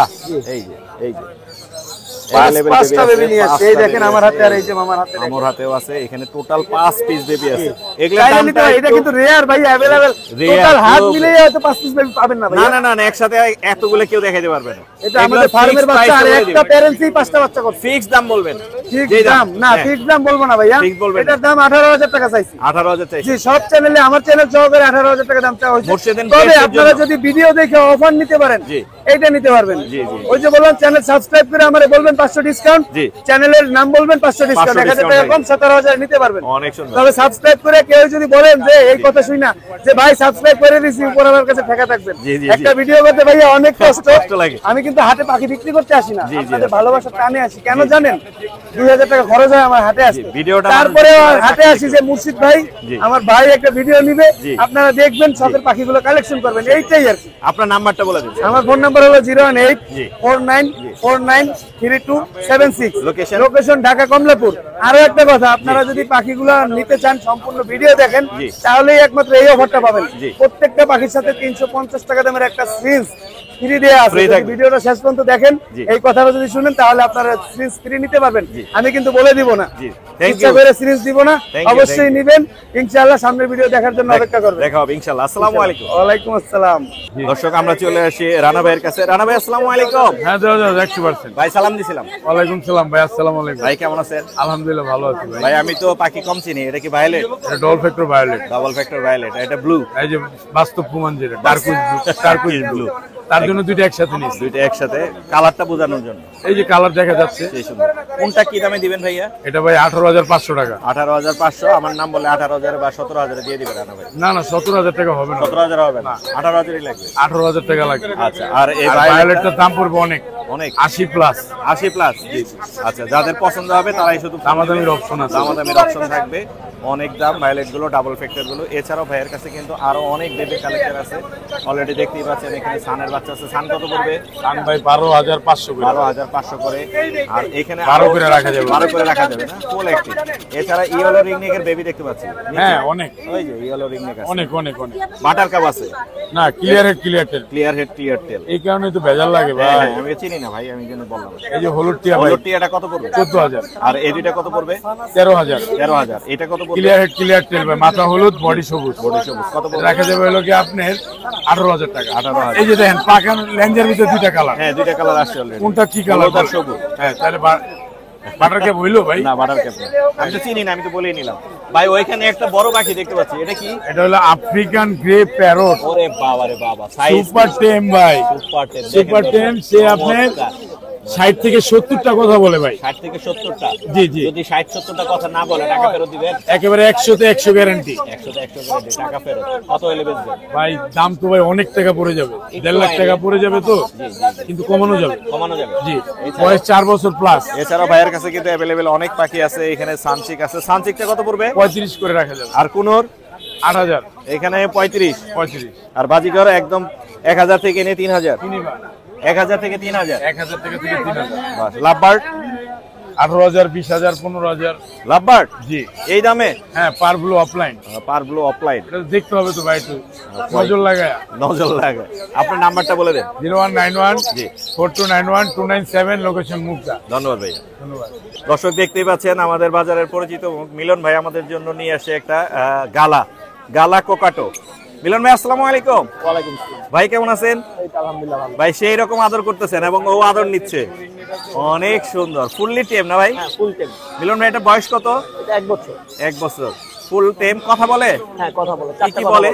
এই যে available 5টা baby বেবি আছে, নিয়ে আসছে। 5টা এই দেখেন baby আমার আছে, হাতে, আর এই যে মামার হাতে। আমার হাতেও আছে। এখানে টোটাল 5 পিস বেবি আছে। এগুলা চাইলে দামটা নিতে হয়, এটা কিন্তু রেয়ার ভাই, अवेलेबल। Rare, টোটাল হাত খুব- মিলিয়ে হয়তো 5 পিস বেবি পাবেন না ভাই। না একসাথে এতগুলো কেউ দেখাইতে পারবে না। এটা আমাদের ফার্মের বাচ্চা, আর একটা প্যারেন্টসই 5টা বাচ্চা করছে। ফিক্স দাম বলবেন? ফিক্স দাম না, ফিক্স দাম বলবো না ভাইয়া, এটার দাম 18,000 টাকা চাইছি। 18,000 চাইছি। জি, সব চ্যানেলে আমার চ্যানেল সহকারে 18,000 টাকা দাম চাওয়া হয়েছে। তবে আপনারা যদি ভিডিও দেখে অফার নিতে পারেন, এইটা নিতে পারবেন। ওই যে বললাম চ্যানেল সাবস্ক্রাইব করে আমারে বলবেন 500 ডিসকাউন্ট, চ্যানেলের নাম বলবেন 500 ডিসকাউন্ট, 1000 টাকা কম 17,000 নিতে পারবেন। অনেক সুন্দর। তবে সাবস্ক্রাইব করে কেউ যদি বলেন যে এই কথা শুই না যে ভাই সাবস্ক্রাইব করে দিছি, উপর আমার কাছে টাকা থাকবেন। একটা ভিডিও করতে ভাইয়া অনেক কষ্ট লাগে। আমি কিন্তু হাটে পাখি বিক্রি করতে আসি না, আপনাদের ভালোবাসা টানে আসি। কেন জানেন? 2000 টাকা খরচ হয় আমার হাটে আসতে, তারপরে হাটে আসি যে মুর্শিদ ভাই আমার ভাই একটা ভিডিও নিবে, আপনারা দেখবেন, শখের পাখিগুলো কালেকশন করবেন, এইটাই আর কি। আপনার নাম্বারটা বলে দিন। আমার ফোন নাম্বার হলো 01849493276। লোকেশন ঢাকা কমলাপুর। আরো একটা কথা, আপনারা যদি পাখিগুলো নিতে চান সম্পূর্ণ ভিডিও দেখেন, তাহলেই একমাত্র এই অফারটা পাবেন। প্রত্যেকটা পাখির সাথে 350 টাকা দামের একটা সিরিজ ফ্রি দেয়া আছে। ভিডিওটা শেষ পর্যন্ত দেখেন, এই কথাটা যদি শুনেন তাহলে আপনারা সিরিজ ফ্রি নিতে পারবেন। আমি কিন্তু বলে দিব না, ইচ্ছা করে সিরিজ দিব না, অবশ্যই নেবেন ইনশাআল্লাহ। সামনের ভিডিও দেখার জন্য অপেক্ষা করবেন। দেখা হবে ইনশাআল্লাহ। আসসালামু আলাইকুম। ওয়ালাইকুম আসসালাম। দর্শক আমরা চলে আসি রানা ভাইয়ের কাছে। রানা ভাই আসসালামু আলাইকুম। হ্যাঁ দাদা 100%। ভাই সালাম দিছিলাম। ওয়ালাইকুম সালাম ভাই, আসসালামু আলাইকুম। ভাই কেমন আছেন? আলহামদুলিল্লাহ ভালো আছি ভাই। ভাই আমি তো পাখি কম চিনি, এটা কি ভায়োলেট? এটা double factor violet. Double factor violet, এটা ব্লু। এই যে বাস্তব প্রমাণ যেটা টার্কুইজ ব্লু, তার জন্য দুইটা একসাথে নিয়েছি। দুইটা একসাথে, কালারটা বোঝানোর জন্য। এই যে কালার দেখা যাচ্ছে, সেই সুন্দর। কোনটা কি দামে দিবেন ভাইয়া? এটা ভাই 18,500 টাকা। 18,500। আমার নাম বলে 18,000 বা 17,000 দিয়ে দিবেন রানা ভাই। না না 17,000 টাকা হবে না। 17,000 হবে না, 18,000ই লাগবে। 18,000 টাকা লাগবে। আচ্ছা, আর এই ভায়োলেটটার দাম পড়বে অনেক অনেক 80 প্লাস। 80 প্লাস। আচ্ছা, যাদের পছন্দ হবে তারাই শুধু দামাদামির অপশন আছে। দামাদামির অপশন থাকবে। অনেক দাম ভায়োলেট গুলো, ডাবল ফ্যাক্টর গুলো। এছাড়াও ভাইয়ের কাছে কিন্তু আরো অনেক বেবি কালেকশন আছে। অলরেডি দেখতেই পাচ্ছেন এখানে সানের বাচ্চা আছে। সান কত পড়বে? সান ভাই 12,500 করে। 12,500 করে। আর এখানে 12 করে রাখা যাবে। 12 করে রাখা যাবে না, ফুল একটি। এছাড়া ইয়েলো রিংনেক এর বেবি দেখতে পাচ্ছি। হ্যাঁ অনেক, ওই যে ইয়েলো রিংনেক আছে। অনেক অনেক অনেক। বাটার কাপ আছে। না ক্লিয়ার হেড ক্লিয়ার টেল। ক্লিয়ার হেড ক্লিয়ার টেল। এই কারণে তো ভেজাল লাগে ভাই। আমি চিনি না ভাই, আমি জন্য বললাম। এই যে হলুদ টিয়া ভাই, হলুদ টিয়াটা কত পড়বে? 14,000। আর এই দুইটা কত পড়বে? 13,000। 13,000। এটা কত পড়বে? ক্লিয়ার হেড ক্লিয়ার টেল ভাই, মাথা হলুদ বডি সবুজ। বডি সবুজ কত পড়বে? রাখা যাবে হলো কি আপনার 18,000 টাকা। 18,000। এই যে দেখেন পাকান লেঞ্জের ভিতরে দুইটা কালার। হ্যাঁ দুইটা কালার আসছে অলরেডি। কোনটা কি কালার? হলুদ আর সবুজ। হ্যাঁ তাহলে বাটার ক্যাপ হইলো ভাই? না বাটার ক্যাপ না। আমি তো চিনি না, আমি তো বলেই নিলাম। ভাই ওইখানে একটা বড় পাখি দেখতে পাচ্ছি, এটা কি? এটা হলো আফ্রিকান গ্রে প্যারট। ওরে বাবা রে বাবা, সাইজ সুপার টেম ভাই। সুপার টেম। সুপার টেম। সে আপনার 60 থেকে 70টা কথা বলে ভাই। 60 থেকে 70টা? জি জি। যদি 60-70টা কথা না বলে টাকা ফেরত দিবেন? একেবারে 100 তে 100 গ্যারান্টি। 100 তে 100 করে টাকা ফেরত। কত হলে বেচবেন? ভাই দাম তো ভাই অনেক টাকা পড়ে যাবে, 1.5 লাখ টাকা পড়ে যাবে তো, কিন্তু কমানো যাবে। কমানো যাবে। জি, বয়স 4 বছর প্লাস। এছাড়াও ভাইয়ের কাছে কিন্তু অ্যাভেলেবেল অনেক পাখি আছে। এখানে সানচিক আছে। সানচিকটা কত পড়বে? 35 করে রাখা যাবে। আর কোনোর? 8,000। এখানে 35। 35। আর বাজিকর একদম 1000 থেকে নিয়ে 3000। 1000 থেকে 3000। 1000 থেকে 3000। বাস। লাভবার্ড? 18,000, 20,000, 15,000। লাভবার্ড? জি। এই দামে? হ্যাঁ পার ব্লু অফলাইন। পার ব্লু অফলাইন। এটা দেখতে হবে তো ভাই, একটু নজর লাগায়। নজর লাগে। আপনার নাম্বারটা বলে দেন। 0191 জি 4291 297, লোকেশন মুক্তা। ধন্যবাদ ভাই। ধন্যবাদ। দর্শক দেখতেই পাচ্ছেন আমাদের বাজারের পরিচিত মুখ মিলন ভাই আমাদের জন্য নিয়ে আসে একটা গালা কোকাটো। মিলন ভাই আসসালামু আলাইকুম। ওয়ালাইকুম আসসালাম। ভাই কেমন আছেন? এই তো আলহামদুলিল্লাহ ভালো। ভাই সেই রকম আদর করতেছেন এবং ও আদর নিচ্ছে। অনেক সুন্দর। ফুললি টেম না ভাই? হ্যাঁ ফুল টেম। মিলন ভাই এটা বয়স কত? এটা 1 বছর। 1 বছর। ফুল টেম। কথা বলে? হ্যাঁ কথা বলে। কি কি বলে?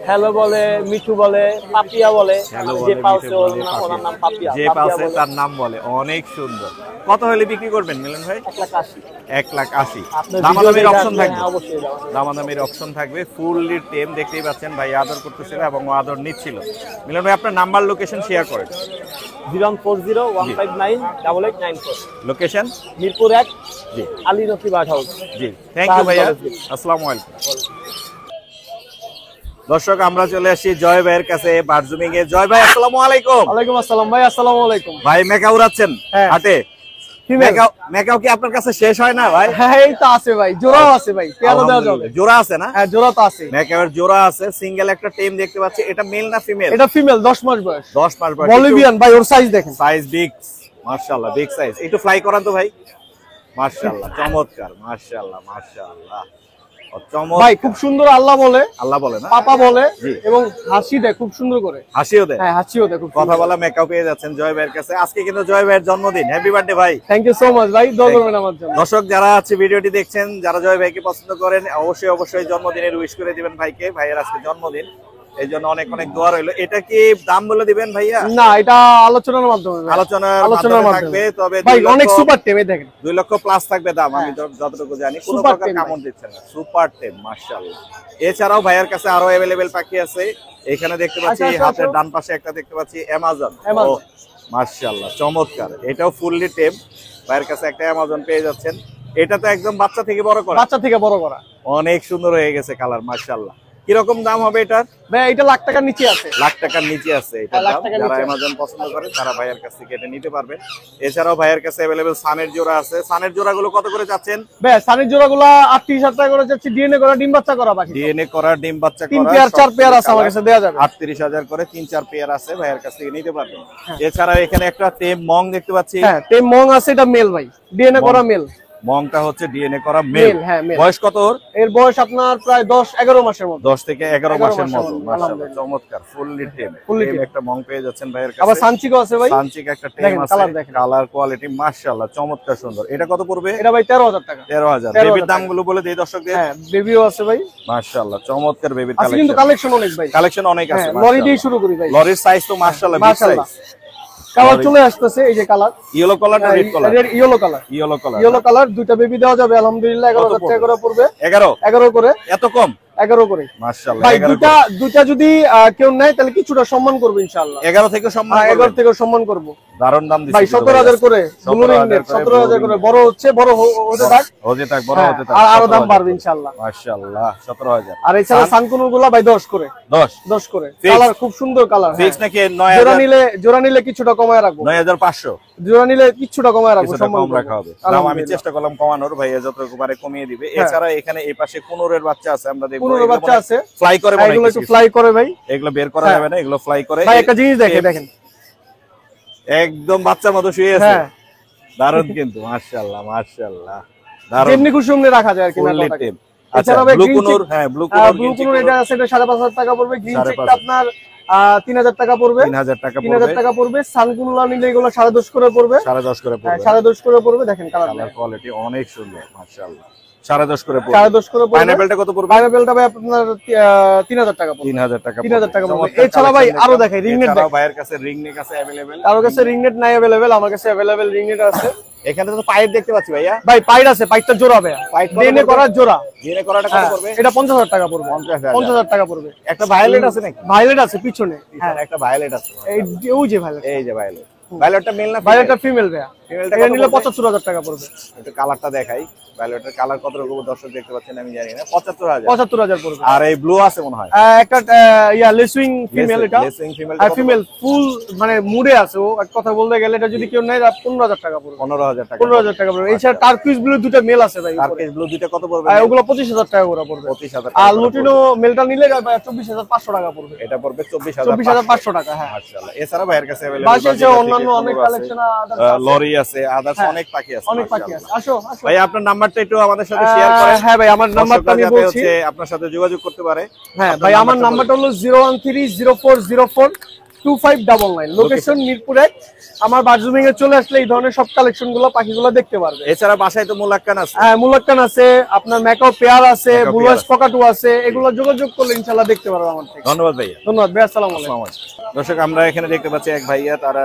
হ্যালো বলে, মিঠু বলে, পাপিয়া বলে। হ্যালো যে বলে, পালছে মিঠু বলে, ওনার নাম পাপিয়া। যে পালছে তার নাম বলে। অনেক সুন্দর। কত হলে বিক্রি করবেন মিলন ভাই? 1,80,000। 1,80,000। আপনার দামাদামির অপশন থাকবে? হ্যাঁ অবশ্যই দামাদামির অপশন থাকবে। ফুললি টেম। দেখতেই পাচ্ছেন ভাই আদর করতেছিল এবং ও আদর নিচ্ছিল। মিলন ভাই আপনার নাম্বার লোকেশন শেয়ার করেন। 0140-159-8894। লোকেশন? মিরপুর 1। জি আলী রকি বার্ড হাউস। জি থ্যাংক ইউ ভাইয়া। আসসালামু আলাইকুম। দর্শক আমরা চলে আসি জয় ভাইয়ের কাছে বারজুমিং এ। জয় ভাই আসসালামু আলাইকুম। ওয়ালাইকুম আসসালাম ভাই। আসসালামু আলাইকুম ভাই মেকা উড়াচ্ছেন হ্যাঁ। হাটে? মেকাও কি আপনার কাছে শেষ হয় না ভাই? হ্যাঁ এই তো আছে ভাই, জোড়াও আছে ভাই, কেন দেওয়া যাবে? জোড়া আছে না? হ্যাঁ জোড়া তো আছে। মেকাওয়ের জোড়া আছে। সিঙ্গেল একটা টেম দেখতে পাচ্ছি। এটা মেল না ফিমেল? এটা ফিমেল, 10 মাস বয়স। 10 মাস বয়স। বলিভিয়ান ভাই, ওর সাইজ দেখেন। সাইজ বিগ, মাশাআল্লাহ বিগ সাইজ। একটু ফ্লাই করান তো ভাই। মাশাআল্লাহ চমৎকার। মাশাআল্লাহ মাশাআল্লাহ। চমৎকার। ভাই খুব সুন্দর আল্লাহ বলে, আল্লাহ বলে না, পাপা বলে, জি। এবং হাসি দেয় খুব সুন্দর করে। হাসিও দেয়, হ্যাঁ হাসিও দেয় খুব কথা বলা মেকআপ পেয়ে যাচ্ছেন জয় ভাইয়ের কাছে। আজকে কিন্তু জয় ভাইয়ের জন্মদিন, হ্যাপি বার্থডে ভাই। থ্যাংক ইউ সো মাচ ভাই, দোয়া করবেন আমার জন্য। দর্শক যারা আছে ভিডিওটি দেখছেন, যারা জয় ভাইকে পছন্দ করেন, অবশ্যই জন্মদিনের উইশ করে দিবেন ভাইকে। ভাইয়ের আজকে জন্মদিন, এই জন্য অনেক অনেক দোয়া রইলো। এটা কি দাম বলে দিবেন ভাইয়া? না, এটা আলোচনার মাধ্যমে ভাই। আলোচনার মাধ্যমে থাকবে, তবে ভাই অনেক সুপার টেম, এই দেখেন 2 লক্ষ প্লাস থাকবে দাম, আমি যতটুকু জানি। কোনো সুপার প্রকার টেম কামড় দিচ্ছে না, সুপার টেম মাশাআল্লাহ। এছাড়াও ভাইয়ের কাছে আরো अवेलेबल পাখি আছে। এখানে দেখতে পাচ্ছি হাতের ডান পাশে একটা দেখতে পাচ্ছি অ্যামাজন। ও মাশাআল্লাহ চমৎকার, এটাও ফুললি টেম। ভাইয়ের কাছে একটা অ্যামাজন পেয়ে যাচ্ছেন। এটা তো একদম বাচ্চা থেকে বড় করা, বাচ্চা থেকে বড় করা, অনেক সুন্দর হয়ে গেছে কালার মাশাআল্লাহ। কিরকম দাম হবে এটার? ভাই এটা লাখ টাকার নিচে আছে, লাখ টাকার নিচে আছে এটার লাখ দাম। টাকার যারা নিচে অ্যামাজন পছন্দ করেন তারা ভাইয়ের কাছ থেকে এটা নিতে পারবেন। এছাড়াও ভাইয়ের কাছে अवेलेबल সানের জোড়া আছে। সানের জোড়াগুলো কত করে যাচ্ছেন? ভাই সানের জোড়াগুলো 38,000 টাকা করে যাচ্ছে, ডিএনএ করা, ডিম বাচ্চা করা পাখি, ডিএনএ করা, ডিম বাচ্চা করা, 3 পেয়ার 4 পেয়ার আছে আমার কাছে, দেয়া যাবে 38,000 করে 3-4 পেয়ার আছে, ভাইয়ের কাছ থেকে নিতে পারবেন। এছাড়াও এখানে একটা টেম মং দেখতে পাচ্ছি। হ্যাঁ টেম মং আছে, এটা মেল ভাই, ডিএনএ করা মেল। মংটা হচ্ছে ডিএনএ করা মেল। হ্যাঁ মেল। বয়স কত ওর? এর বয়স আপনার প্রায় 10-11 মাসের মতো। 10 থেকে 11 মাসের মতো, মাশাআল্লাহ আলহামদুলিল্লাহ। চমৎকার ফুললি টেম। Fully tame। একটা মং পেয়ে যাচ্ছেন ভাইয়ের আবার কাছে। সানচিকো আছে ভাই, সানচিক একটা টেম দেখেন, আছে, কালার দেখেন। কালার কোয়ালিটি মাশাআল্লাহ চমৎকার সুন্দর। এটা কত পড়বে? এটা ভাই 13,000 টাকা। 13,000। 13,000 বেবির দামগুলো বলে দেই দর্শকদের। হ্যাঁ বেবিও আছে ভাই, মাশাআল্লাহ চমৎকার বেবির আছে কিন্তু কালেকশন। কালেকশন অনেক ভাই, কালেকশন অনেক আছে। হ্যাঁ লরি দিয়ে শুরু করি ভাই। লরির সাইজ তো মাশাআল্লাহ বিগ মাশাআল্লাহ। সাইজ। কালার চলে আসতেছে, এই যে কালার, ইয়েলো কালার না red colour? Yellow colour, yellow colour. Yellow colour. দুইটা বেবি দেওয়া যাবে আলহামদুলিল্লাহ, 11,000 টাকা করে পড়বে। 11 11 করে, এত কম? 11 করে মাশাআল্লাহ। ভাই। 11 দুইটা যদি কেউ নেয় তাহলে কিছুটা সম্মান করবো ইনশাআল্লাহ। 11 থেকে সম্মান 11 থেকে সম্মান করবো দারুণ দাম দিচ্ছি ভাই। 17,000 করে, ব্লু রিং নেট 17,000 করে। বড় হচ্ছে, বড় হতে থাক, হতে থাক, বড় হতে থাক, আর আরো দাম বাড়বে ইনশাআল্লাহ। মাশাআল্লাহ 17,000। আর এছাড়া সানকুনুর গুলা ভাই 10 করে, 10 করে। Fix? কালার খুব সুন্দর কালার। ফিক্স নাকি জোড়া 9,000? নিলে কিছুটা কমায় রাখবো। 9,500 জোড়া নিলে কিছুটা কমায় রাখবো, কিছুটা সম্মান কম রাখা হবে। দাম আমি আলহামদুলিল্লাহ। চেষ্টা করলাম কমানোর, ভাইয়া যতটুকু পারে কমিয়ে দিবে। এছাড়া এখানে এই পাশে কুনুরের বাচ্চা আছে, আমরা দেখব। কুনুরের বাচ্চা আছে, ফ্লাই করে মনে হয় এগুলো কিছু একটু কিছু। ফ্লাই করে ভাই, এগুলো বের করা যাবে না, এগুলো ফ্লাই করে। ভাই একটা জিনিস দেখেন, একদম বাচ্চার মতো শুয়ে আছে। হ্যাঁ দারুণ কিন্তু মাশাআল্লাহ মাশাআল্লাহ দারুণ। যেমনি খুশি অমনি রাখা যায় আর কি। Fully মেলাটাকে। tame। আচ্ছা এছাড়া ভাই ব্লু green কুনুর, check- হ্যাঁ ব্লু ব্লু কুনুর এটা আছে, এটা 5,500 টাকা পড়বে। গ্রিন 5,500 চেকটা আপনার 3,000 টাকা পড়বে। 3,000 টাকা 3,000 পড়বে। টাকা পড়বে। সানকুনুলা নিলে এগুলো 10.5 করে পড়বে। 10.5 করে পড়বে। 10.5 করে পড়বে, দেখেন কালার কালার কোয়ালিটি অনেক সুন্দর মাশাআল্লাহ। 10.5 করে পড়বে। 10.5 করে পড়বে। পাইনাপেলটা কত পড়বে? পাইনাপেলটা ভাই আপনার 3,000 টাকা পড়বে। 3,000 টাকা 3,000 টাকা পড়বে। চমৎকার এছাড়া ভাই collection আরো দেখলাম। দেখাই, রিং নেট এছাড়াও দেখাই। ভাইয়ের কাছে রিং নেক আছে अवेलेबल। কারোর কাছে রিং নেট নাই अवेलेबल, আমার কাছে अवेलेबल রিং নেট আছে। এখানে তো পাইপ দেখতে পাচ্ছি ভাইয়া। ভাই পাইড আছে, পাইডটা জোড়া ভাই, পাইড কত ডিএনএ পড়বে? করা জোড়া। ডিএনএ করাটা কত পড়বে? এটা 50,000 টাকা পড়বে। 50,000 50,000 টাকা পড়বে। একটা ভায়োলেট আছে নাকি? ভায়োলেট আছে পিছনে, হ্যাঁ একটা ভায়োলেট আছে। ওই যে ভায়োলেট। এই যে ভায়োলেট। ভায়োলেটটা মেল না? ভায়োলেটটা ফিমেল ভাইয়া। ফিমেলটা এটা কত নিলে পড়বে? 75,000 টাকা পড়বে। একটু কালারটা দেখাই। ভায়োলেটের কালার কত রকম দর্শক দেখতে পাচ্ছেন আমি জানি না। 75,000। 75,000 পড়বে। আর এই ব্লু আছে মনে হয়। একটা লেসুইং ফিমেল, এটা লেসিং ফিমেল ফিমেল ফুল মানে মুডে আছে ও, এক কথা বলতে গেলে এটা যদি কেউ নেয় 15,000 টাকা পড়বে। 15,000 টাকা। 15,000 টাকা পড়বে। এছাড়া টার্কিশ ব্লু দুটো মেল আছে ভাই, টার্কিশ ব্লু দুটো কত পড়বে? ওগুলো 25,000 টাকা করে পড়বে। 25,000 আর টাকা। লুটিনো মেলটা নিলে 24,500 টাকা পড়বে। এটা পড়বে 24,500 টাকা। হ্যাঁ মাশাআল্লাহ। এছাড়া ভাইয়ের কাছে अवेलेबल বাসে যে অন্যান্য অনেক কালেকশন লরি আছে, আদার্স হ্যাঁ, অনেক পাখি আছে। অনেক পাখি আছে। আসো আসো ভাই আপনার নাম্বারটা একটু আমাদের সাথে শেয়ার করেন। হ্যাঁ ভাই আমার নাম্বারটা আমি দর্শকরা যাতে বলছি। হচ্ছে আপনার সাথে যোগাযোগ করতে পারে। হ্যাঁ আপনার ভাই আমার নাম্বারটা হলো 01304042599। লোকেশন মিরপুর 1। আমার বারজুমিং এ চলে আসলে এই ধরনের সব কালেকশন গুলো পাখিগুলো দেখতে পারবে। এছাড়া বাসায় তো মুলাক্কান আছে। হ্যাঁ মুলাক্কান আছে, আপনার ম্যাকাও পেয়ার আছে, ম্যাকাও ব্লু পেয়ার আইস পকাটু আছে, এগুলো যোগাযোগ করলে ইনশাআল্লাহ দেখতে পারবে আমার থেকে। ধন্যবাদ ভাইয়া। ধন্যবাদ ভাই, আসসালামু আলাইকুম। আসসালামু আলাইকুম। দর্শক আমরা এখানে দেখতে পাচ্ছি এক ভাইয়া তার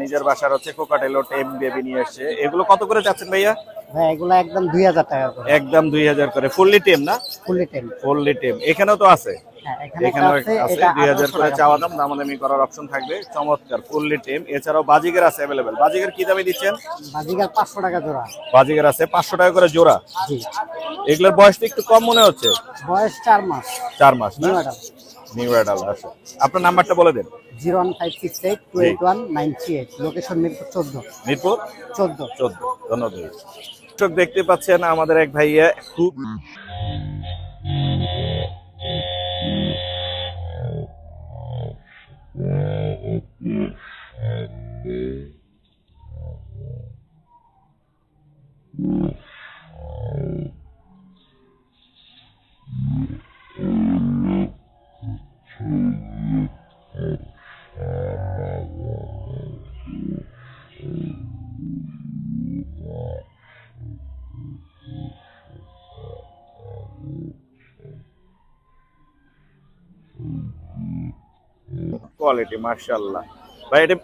নিজের বাসার হচ্ছে কোকাটেলো টেম বেবি নিয়ে আসছে। এগুলো কত করে চাচ্ছেন ভাইয়া? ভাই এগুলো একদম 2,000 টাকা করে, একদম 2,000 করে। ফুললি টেম না? ফুললি টেম। ফুললি টেম। এখানেও তো আছে। হ্যাঁ এখানেও আছে, আছে। এটা 2,000 করে 1800 চাওয়া দাম, দামাদামি করার অপশন থাকবে। চমৎকার ফুললি টেম। এছাড়াও বাজিগার আছে अवेलेबल। বাজিগার কি দামে দিচ্ছেন? বাজিগার 500 টাকা জোড়া। বাজিগার আছে 500 টাকা করে জোড়া। জি, এগুলোর বয়সটা একটু কম মনে হচ্ছে। বয়স 4 মাস। 4 মাস না? New adult. নিউ অ্যাডাল্ট আছে। আপনার নাম্বারটা বলে দেন। 01568281938। লোকেশন মিরপুর 14। মিরপুর 14। 14। ধন্যবাদ। দর্শক দেখতে পাচ্ছেন আমাদের এক ভাইয়া খুব কোয়ালিটি মাশাআল্লাহ। ভাই এটা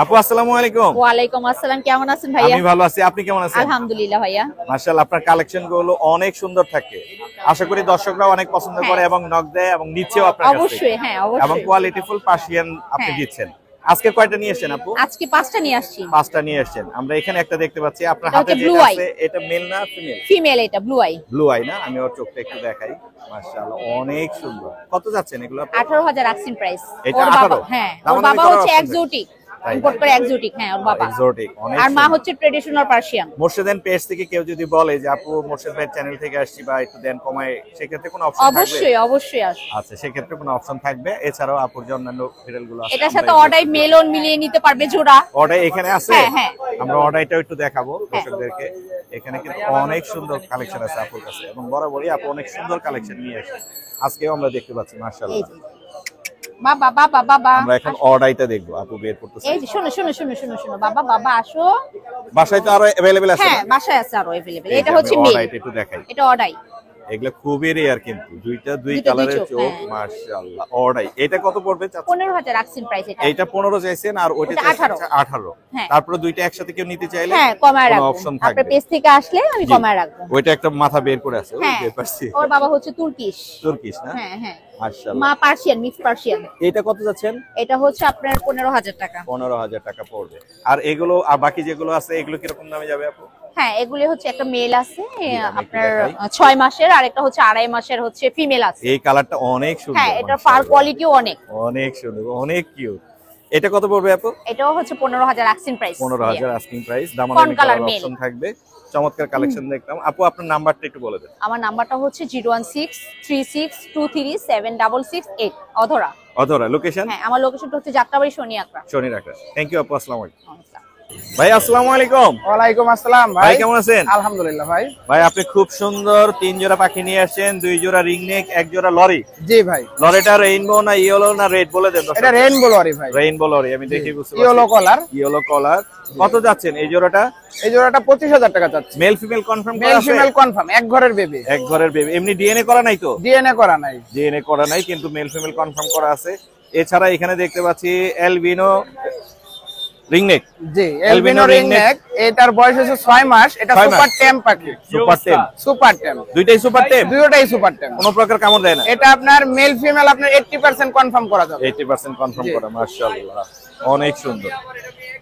আপু আসসালামু আলাইকুম। ওয়ালাইকুম আসসালাম, কেমন আছেন ভাইয়া? আমি ভালো আছি, আপনি কেমন আছেন? আলহামদুলিল্লাহ ভাইয়া। মাশাআল্লাহ, আপনার কালেকশন গুলো অনেক সুন্দর থাকে, আশা করি দর্শকরা অনেক পছন্দ করে এবং নক দেয় এবং নিচেও আপনার কাছে অবশ্যই, হ্যাঁ এবং অবশ্যই। কোয়ালিটিফুল পার্সিয়ান আপনি হ্যাঁ। দিচ্ছেন। আজকে কয়টা নিয়ে এসেছেন আপু? আজকে 5টা নিয়ে আসছি। 5টা নিয়ে এসেছেন। আমরা এখানে একটা দেখতে পাচ্ছি, আপনার এটা হাতে হচ্ছে যেটা blue eye। আছে এটা মেল না ফিমেল? ফিমেল, এটা ব্লু আই। ব্লু আই না? আমি ওর চোখটা একটু দেখাই। মাশাআল্লাহ অনেক সুন্দর। কত যাচ্ছেন এগুলো আপু? 18,000 আক্সিন প্রাইস। এটা ওর বাবা, 18? হ্যাঁ ওর দামাদামি বাবা করার হচ্ছে option এক্সোটিক, তাই? ইম্পোর্ট করে এক্সোটিক, হ্যাঁ ওর বাবা। এক্সোটিক অনেক আর মা সুন্দর। হচ্ছে ট্রেডিশনাল পার্সিয়ান। মোর্শেদেন পেজ থেকে কেউ যদি বলে যে আপু মোর্শেদ ভাই চ্যানেল থেকে আসছি বা একটু দেন কমায়, সেক্ষেত্রে কোনো অপশন থাকবে? অবশ্যই অবশ্যই আসবে। আচ্ছা, সেক্ষেত্রে কোনো অপশন থাকবে? এছাড়াও আপুর যে অন্যান্য ভিডিওল গুলো আছে এটার সাথে অর্ডার মেলন মিলিয়ে নিতে পারবে জোড়া। অর্ডার এখানে আছে। হ্যাঁ, হ্যাঁ। আমরা অর্ডারটাও একটু দেখাবো দর্শকদেরকে। এখানে কিন্তু অনেক সুন্দর কালেকশন আছে আপুর কাছে এবং বরাবরই আপু অনেক সুন্দর কালেকশন নিয়ে আসে। আজকেও আমরা দেখতে পাচ্ছি মাশাআল্লাহ। বাবা বাবা বাবা, আমরা এখন অর্ডারটা দেখবো, আপু বের করতেছে। এই যে শোনো শোনো শোনো শোনো শোনো, বাবা বাবা আসো। বাসায় তো আরো अवेलेबल আছে? হ্যাঁ বাসায় আছে আরো अवेलेबल। এই যে এটা আমি হচ্ছে মেল, অর্ডারটা একটু দেখাই। এটা অর্ডার। এগুলো খুবই রেয়ার কিন্তু, দুই দুই কালারের চোখ, চোখ। হ্যাঁ। মাশাআল্লাহ অর্ডার। এটা কত পড়বে চাচা? 15,000 আক্সিন প্রাইস এটা। এইটা 15 চাইছেন আর ওইটা এটা চাইছেন 18 18। হ্যাঁ। তারপরে দুইটা একসাথে কেউ নিতে চাইলে হ্যাঁ কমায় কোনো রাখবো, অপশন আপনার থাকবে? পেজ থেকে আসলে আমি জি। কমায় রাখবো। ওইটা একটা মাথা বের করে আছে, ওই হ্যাঁ বের পাচ্ছি। ওর বাবা হচ্ছে তুর্কিশ। তুর্কিশ না? হ্যাঁ হ্যাঁ। মাশাআল্লাহ। মা পার্সিয়ান, মিক্স পার্সিয়ান। এটা কত যাচ্ছেন? এটা হচ্ছে আপনার 15,000 টাকা। 15,000 টাকা পড়বে। আর এগুলো আর বাকি যেগুলো আছে এগুলো কিরকম দামে যাবে আপু? হ্যাঁ এগুলি হচ্ছে একটা মেল আছে আমি একটু আপনার দেখাই। 6 মাসের, আর একটা হচ্ছে 2.5 মাসের হচ্ছে ফিমেল আছে। এই কালারটা অনেক সুন্দর। হ্যাঁ এটার ফার মাশাআল্লাহ। কোয়ালিটিও অনেক। অনেক সুন্দর, অনেক কিউট। এটা কত পড়বে আপু? এটাও হচ্ছে 15,000 আক্সিন প্রাইস। 15,000 asking price. কোন দামাদামি কালার করার মেল? অপশন থাকবে। চমৎকার কালেকশন দেখলাম। আপু আপনার নাম্বারটা একটু বলে দেন। আমার নাম্বারটা হচ্ছে 01636237868 অধরা। অধরা লোকেশন? হ্যাঁ আমার লোকেশনটা হচ্ছে যাত্রাবাড়ি শনি আকরা। শনি রাখা। থ্যাংক ইউ আপু, আসসালামু আলাইকুম। ভাই আসসালামু আলাইকুম। ওয়ালাইকুম আসসালাম ভাই ভাই। কেমন আছেন? আলহামদুলিল্লাহ ভাই। ভাই আপনি খুব সুন্দর 3 জোড়া পাখি নিয়ে আসছেন, 2 জোড়া রিংনেক, 1 জোড়া লরি। জি ভাই। লরিটা রেইনবো না ইয়েলো না রেড বলে দেন। এটা রেইনবো লরি ভাই। রেইনবো লরি, আমি দেখি বুঝতে পারছি। ইয়েলো কলার। ইয়েলো কলার। কত যাচ্ছেন এই জোড়াটা? এই জোড়াটা 25,000 টাকা যাচ্ছে। মেল ফিমেল কনফার্ম করা মেল আছে? ফিমেল কনফার্ম, এক ঘরের বেবি। এক ঘরের বেবি। এমনি ডিএনএ করা নাই তো? ডিএনএ করা নাই। ডিএনএ করা নাই কিন্তু মেল ফিমেল কনফার্ম করা আছে। এছাড়া এখানে দেখতে পাচ্ছি এলবিনো রিংনেক। জি Albino এলবিনো ring রিংনেক। এটার বয়স হচ্ছে 6 মাস। এটা 6 সুপার মাস। টেম পাখি। সুপার টেম। সুপার টেম। দুইটাই সুপার টেম? দুটোটাই সুপার টেম। কোনো প্রকার কামড় দেয় না? এটা আপনার মেল ফিমেল আপনার 80% কনফার্ম করা যাবে। 80% কনফার্ম জি। করা। মাশাআল্লাহ অনেক সুন্দর।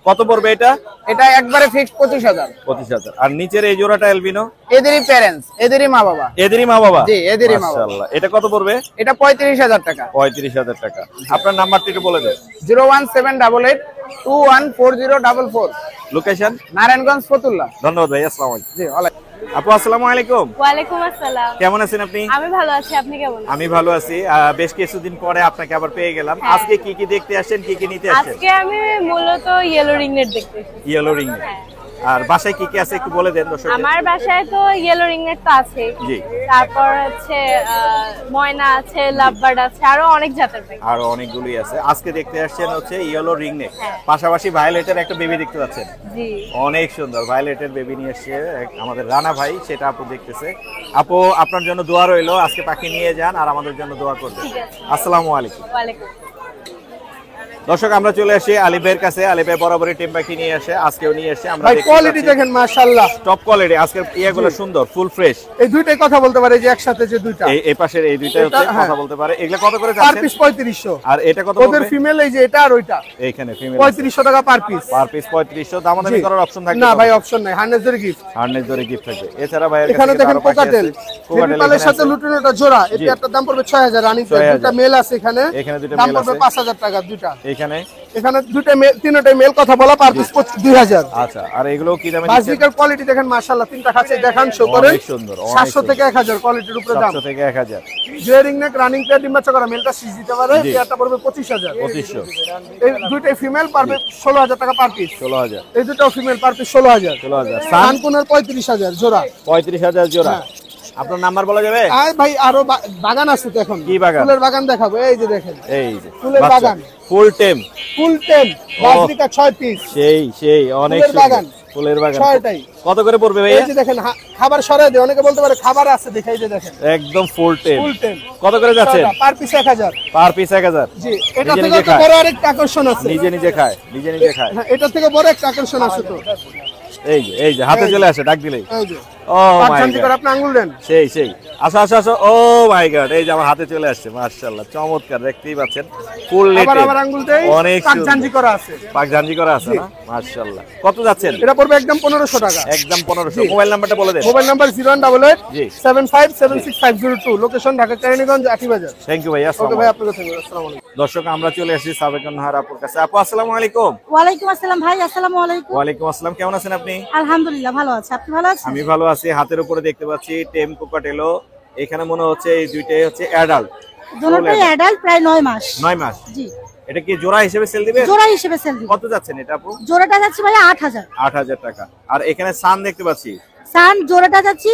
কত পড়বে এটা? এটা একবারে ফিক্সড 25,000। 25,000। আর নিচের এই জোড়াটা এলবিনো? এদেরই প্যারেন্টস, এদেরই মা বাবা। এদেরই মা বাবা? জি, এদেরই মা বাবা। মাশাআল্লাহ। এটা কত পড়বে? এটা 35,000 টাকা। 35,000 টাকা। আপনার নাম্বারটা একটু বলে দেন। 01788214044। লোকেশন? নারায়ণগঞ্জ ফতুল্লা। ধন্যবাদ ভাই, আসসালামু আলাইকুম। জি ওয়ালাইকুম। আপু আসসালামু আলাইকুম। ওয়ালাইকুম আসসালাম। কেমন আছেন আপনি? আমি ভালো আছি, আপনি কেমন আছেন? আমি ভালো আছি। বেশ কিছুদিন পরে আপনাকে আবার পেয়ে গেলাম। হ্যাঁ। আজকে কি কি দেখতে আসেন, কি কি নিতে আসেন? আজকে আমি মূলত ইয়েলো রিংনেট দেখতে এসেছি। Yellow ring. আর বাসায় কি কি আছে একটু বলে দেন দর্শকদের। আমার বাসায় তো ইয়েলো রিংনেট তো আছে, জি। তারপর হচ্ছে ময়না আছে, লাভবার্ড আছে, আরো অনেক জাতের পাখি। আরো অনেকগুলোই আছে। আজকে দেখতে আসছেন হচ্ছে ইয়েলো রিংনেক, হ্যাঁ। পাশাপাশি ভায়োলেটের একটা বেবি দেখতে পাচ্ছেন। জি অনেক সুন্দর ভায়োলেটের বেবি নিয়ে এসছে আমাদের রানা ভাই, সেটা আপু দেখতেছে। আপু আপনার জন্য দোয়া রইলো, আজকে পাখি নিয়ে যান আর আমাদের জন্য দোয়া করবেন। ঠিক আছে। আসসালামু আলাইকুম। ওয়ালাইকুম। দর্শক আমরা চলে আসি আলিফ ভাইয়ের কাছে। আলিফ ভাই বরাবরই টিম পাখি নিয়ে আসে, আজকেও নিয়ে এসে। আমরা ভাই দেখতে কোয়ালিটি পাচ্ছি দেখেন মাশাআল্লাহ। Top quality. আজকের ইয়েগুলো সুন্দর, ফুল ফ্রেশ। এই দুইটাই কথা বলতে পারে যে একসাথে যে দুইটা। এই পাশের এই দুইটা হচ্ছে এটা, হ্যাঁ। কথা বলতে পারে। এগুলা কত করে পার যাচ্ছে? পিস 3500। আর এটা কত ওদের পড়বে? ফিমেল এই যে এটা আর ওইটা এইখানে ফিমেল 3500 টাকা পার পিস। Per piece 3500। দামাদামি করার অপশন থাকবে? না ভাই অপশন নাই, হার্নেসের গিফট। হার্নেস ধরে গিফট থাকবে। এছাড়া ভাইয়ের কাছে এখানে দেখেন আরো পাখি কোকাটেল, আছে। কোকাটেল হেভিপালের এখানে সাথে আছে। লুটিনোটা জোড়া, জি। এটার দাম পড়বে 6000। রানিং 6000 দুইটা মেল আছে এখানে। এখানে দুইটা দাম মেল পড়বে আছে। 5000 টাকা দুইটা। এখানে এখানে দুইটা মেল, তিনটাই মেল কথা বলা, পার পিস 2000। আচ্ছা। আর এগুলো কি দামে দিচ্ছেন? বাজিকার কোয়ালিটি দেখেন মাশাআল্লাহ, তিনটা খাঁচে দেখান শো করে। অনেক সুন্দর, অনেক 700 সুন্দর। থেকে 1000 কোয়ালিটির উপরে দাম। 700 থেকে 1000। জুয়ারিং নেক রানিং পেয়ার ডিম বাচ্চা করা, মেলটা সিজ দিতে পারে। জি। পেয়ারটা পড়বে 25,000। 2500। এই দুইটাই ফিমেল, পারবে 16000 টাকা পার পিস। 16000। এই দুটাও ফিমেল, পার পিস 16000। 16000। সানকুনের 35,000 জোড়া। 35,000 জোড়া। আপনার নাম্বার বলা যাবে? ভাই আরো বাগান আছে তো এখন। কি বাগান? ফুলের বাগান দেখাবো, এই যে দেখেন, এই যে ফুলের বাগান, ফুল টেম, ফুল টেম, বাজরিকা 6 পিস। সেই অনেক ফুলের সুন্দর। বাগান, ফুলের বাগান 6টাই। কত করে পড়বে ভাই? এই যে দেখেন খাবার সরাই দেয়, অনেকে বলতে পারে খাবার আছে, দেখাই যে দেখেন একদম ফুল টেম। ফুল টেম। কত করে যাচ্ছেন? Per piece 1000। Per piece 1000। জি, এটা নিজে থেকে নিজে তো খায়। বড় আরেকটা আকর্ষণ আছে। নিজে খায়, নিজে খায়। হ্যাঁ, এটা থেকে বড় একটা আকর্ষণ আছে তো। এই যে হাতে চলে আসে ডাক দিলেই। এই যে ও মাই পাঁচজন করে গড, আপনি আঙ্গুল দেন। সেই আসো। ও মাই গড, এই যে আমার হাতে চলে আসছে, মাশাআল্লাহ, চমৎকার, দেখতেই পাচ্ছেন ফুল আবার লেটে। আবার আঙ্গুল দেই, অনেক পাক সুন্দর। জাঞ্জি করা আছে। পাক জাঞ্জি করা আছে না? মাশাআল্লাহ। কত যাচ্ছেন? এটা পড়বে একদম 1500 টাকা। একদম 1500। মোবাইল নাম্বারটা বলে দেন। মোবাইল নাম্বার 0188 জি। 7576 location Dhaka Keraniganj Atibazar. Thank you ভাই, ওকে আসসালামু ভাই, আলাইকুম। আপনাকে থ্যাংক ইউ। আসসালামু আলাইকুম। দর্শক, আমরা চলে আসছি সাবেকুন নাহার আপুর কাছে। আপু আসসালামু আলাইকুম। ওয়ালাইকুম আসসালাম ভাই, আসসালামু আলাইকুম। ওয়ালাইকুম আসসালাম, কেমন আছেন আপনি? আলহামদুলিল্লাহ ভালো আছে, আপনি ভালো আছেন? আমি ভালো আছি। হাতের উপরে দেখতে পাচ্ছি টেম কোকাটেলো। এখানে মনে হচ্ছে এই দুইটাই হচ্ছে অ্যাডাল্ট। দুটোই অ্যাডাল্ট, প্রায় 9 মাস। 9 মাস। জি, এটা কি জোড়া হিসেবে সেল দিবে? জোড়া হিসেবে সেল দিই। কত যাচ্ছেন এটা আপু? জোড়াটা যাচ্ছে ভাই 8000। 8000 টাকা। আর এখানে সান দেখতে পাচ্ছি সান জোড়াটা যাচ্ছে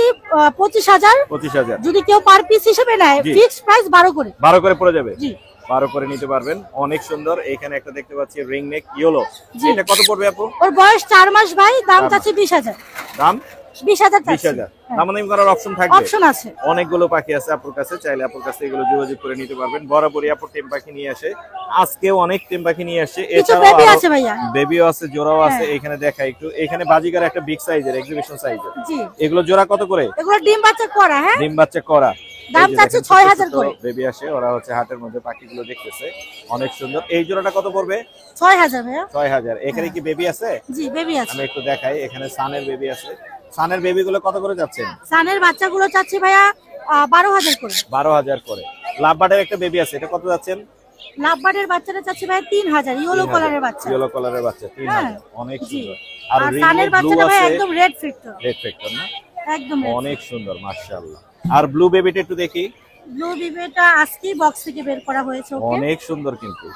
25000। 25000। যদি কেউ পার পিস হিসেবে নেয়, জি। ফিক্সড প্রাইস 12 করে। 12 করে পড়ে যাবে। জি, 12 করে নিতে পারবেন। অনেক সুন্দর। এখানে একটা দেখতে পাচ্ছি রিং নেক ইয়েলো। জি। এটা কত পড়বে আপু? ওর বয়স 4 মাস ভাই, দাম চাচ্ছে 20000। দাম 20000 চাচ্ছে। 20000। দামাদামি করার অপশন থাকবে? অপশন আছে। অনেকগুলো পাখি আছে আপুর কাছে, চাইলে আপুর কাছে এগুলো যোগাযোগ করে নিতে পারবেন। বরাবরই আপু টেম পাখি নিয়ে আসে, আজকেও অনেক টেম পাখি নিয়ে আসে। কিছু বেবি আছে ভাইয়া। বেবিও আছে, জোড়াও আছে। হ্যাঁ। এখানে দেখা একটু, এখানে বাজিকার একটা বিগ সাইজের এক্সিবিশন সাইজের। জি, এগুলো জোড়া কত করে? এগুলো ডিম বাচ্চা করা। হ্যাঁ, ডিম বাচ্চা করা। দাম চাচ্ছে 6000 করে। বেবি আসে, ওরা হচ্ছে হাটের মধ্যে পাখিগুলো দেখতেছে, অনেক সুন্দর। এই জোড়াটা কত পড়বে? 6000 ভাইয়া। 6000। এখানে কি বেবি আছে? জি, বেবি আছে। আমি একটু দেখাই। এখানে সানের বেবি আছে। সানের বেবি গুলো কত করে যাচ্ছেন? সানের বাচ্চাগুলো চাচ্ছি ভাইয়া 12000 করে। 12000 করে। লাভবার্ডের একটা বেবি আছে, এটা কত যাচ্ছেন? লাভবার্ডের বাচ্চাটা চাচ্ছি ভাই 3000, ইয়েলো কালারের বাচ্চা। ইয়েলো কালারের বাচ্চা 3000। হ্যাঁ। অনেক জি। সুন্দর। আর সানের বাচ্চাটা ভাই একদম রেড ফিক্টর। রেড ফ্যাক্টর না? একদম অনেক সুন্দর, মাশাআল্লাহ। আর ব্লু বেবিটা একটু দেখি। ব্লু বিবেটা আজকেই বক্স থেকে বের করা হয়েছে। ওকে, অনেক সুন্দর, কিন্তু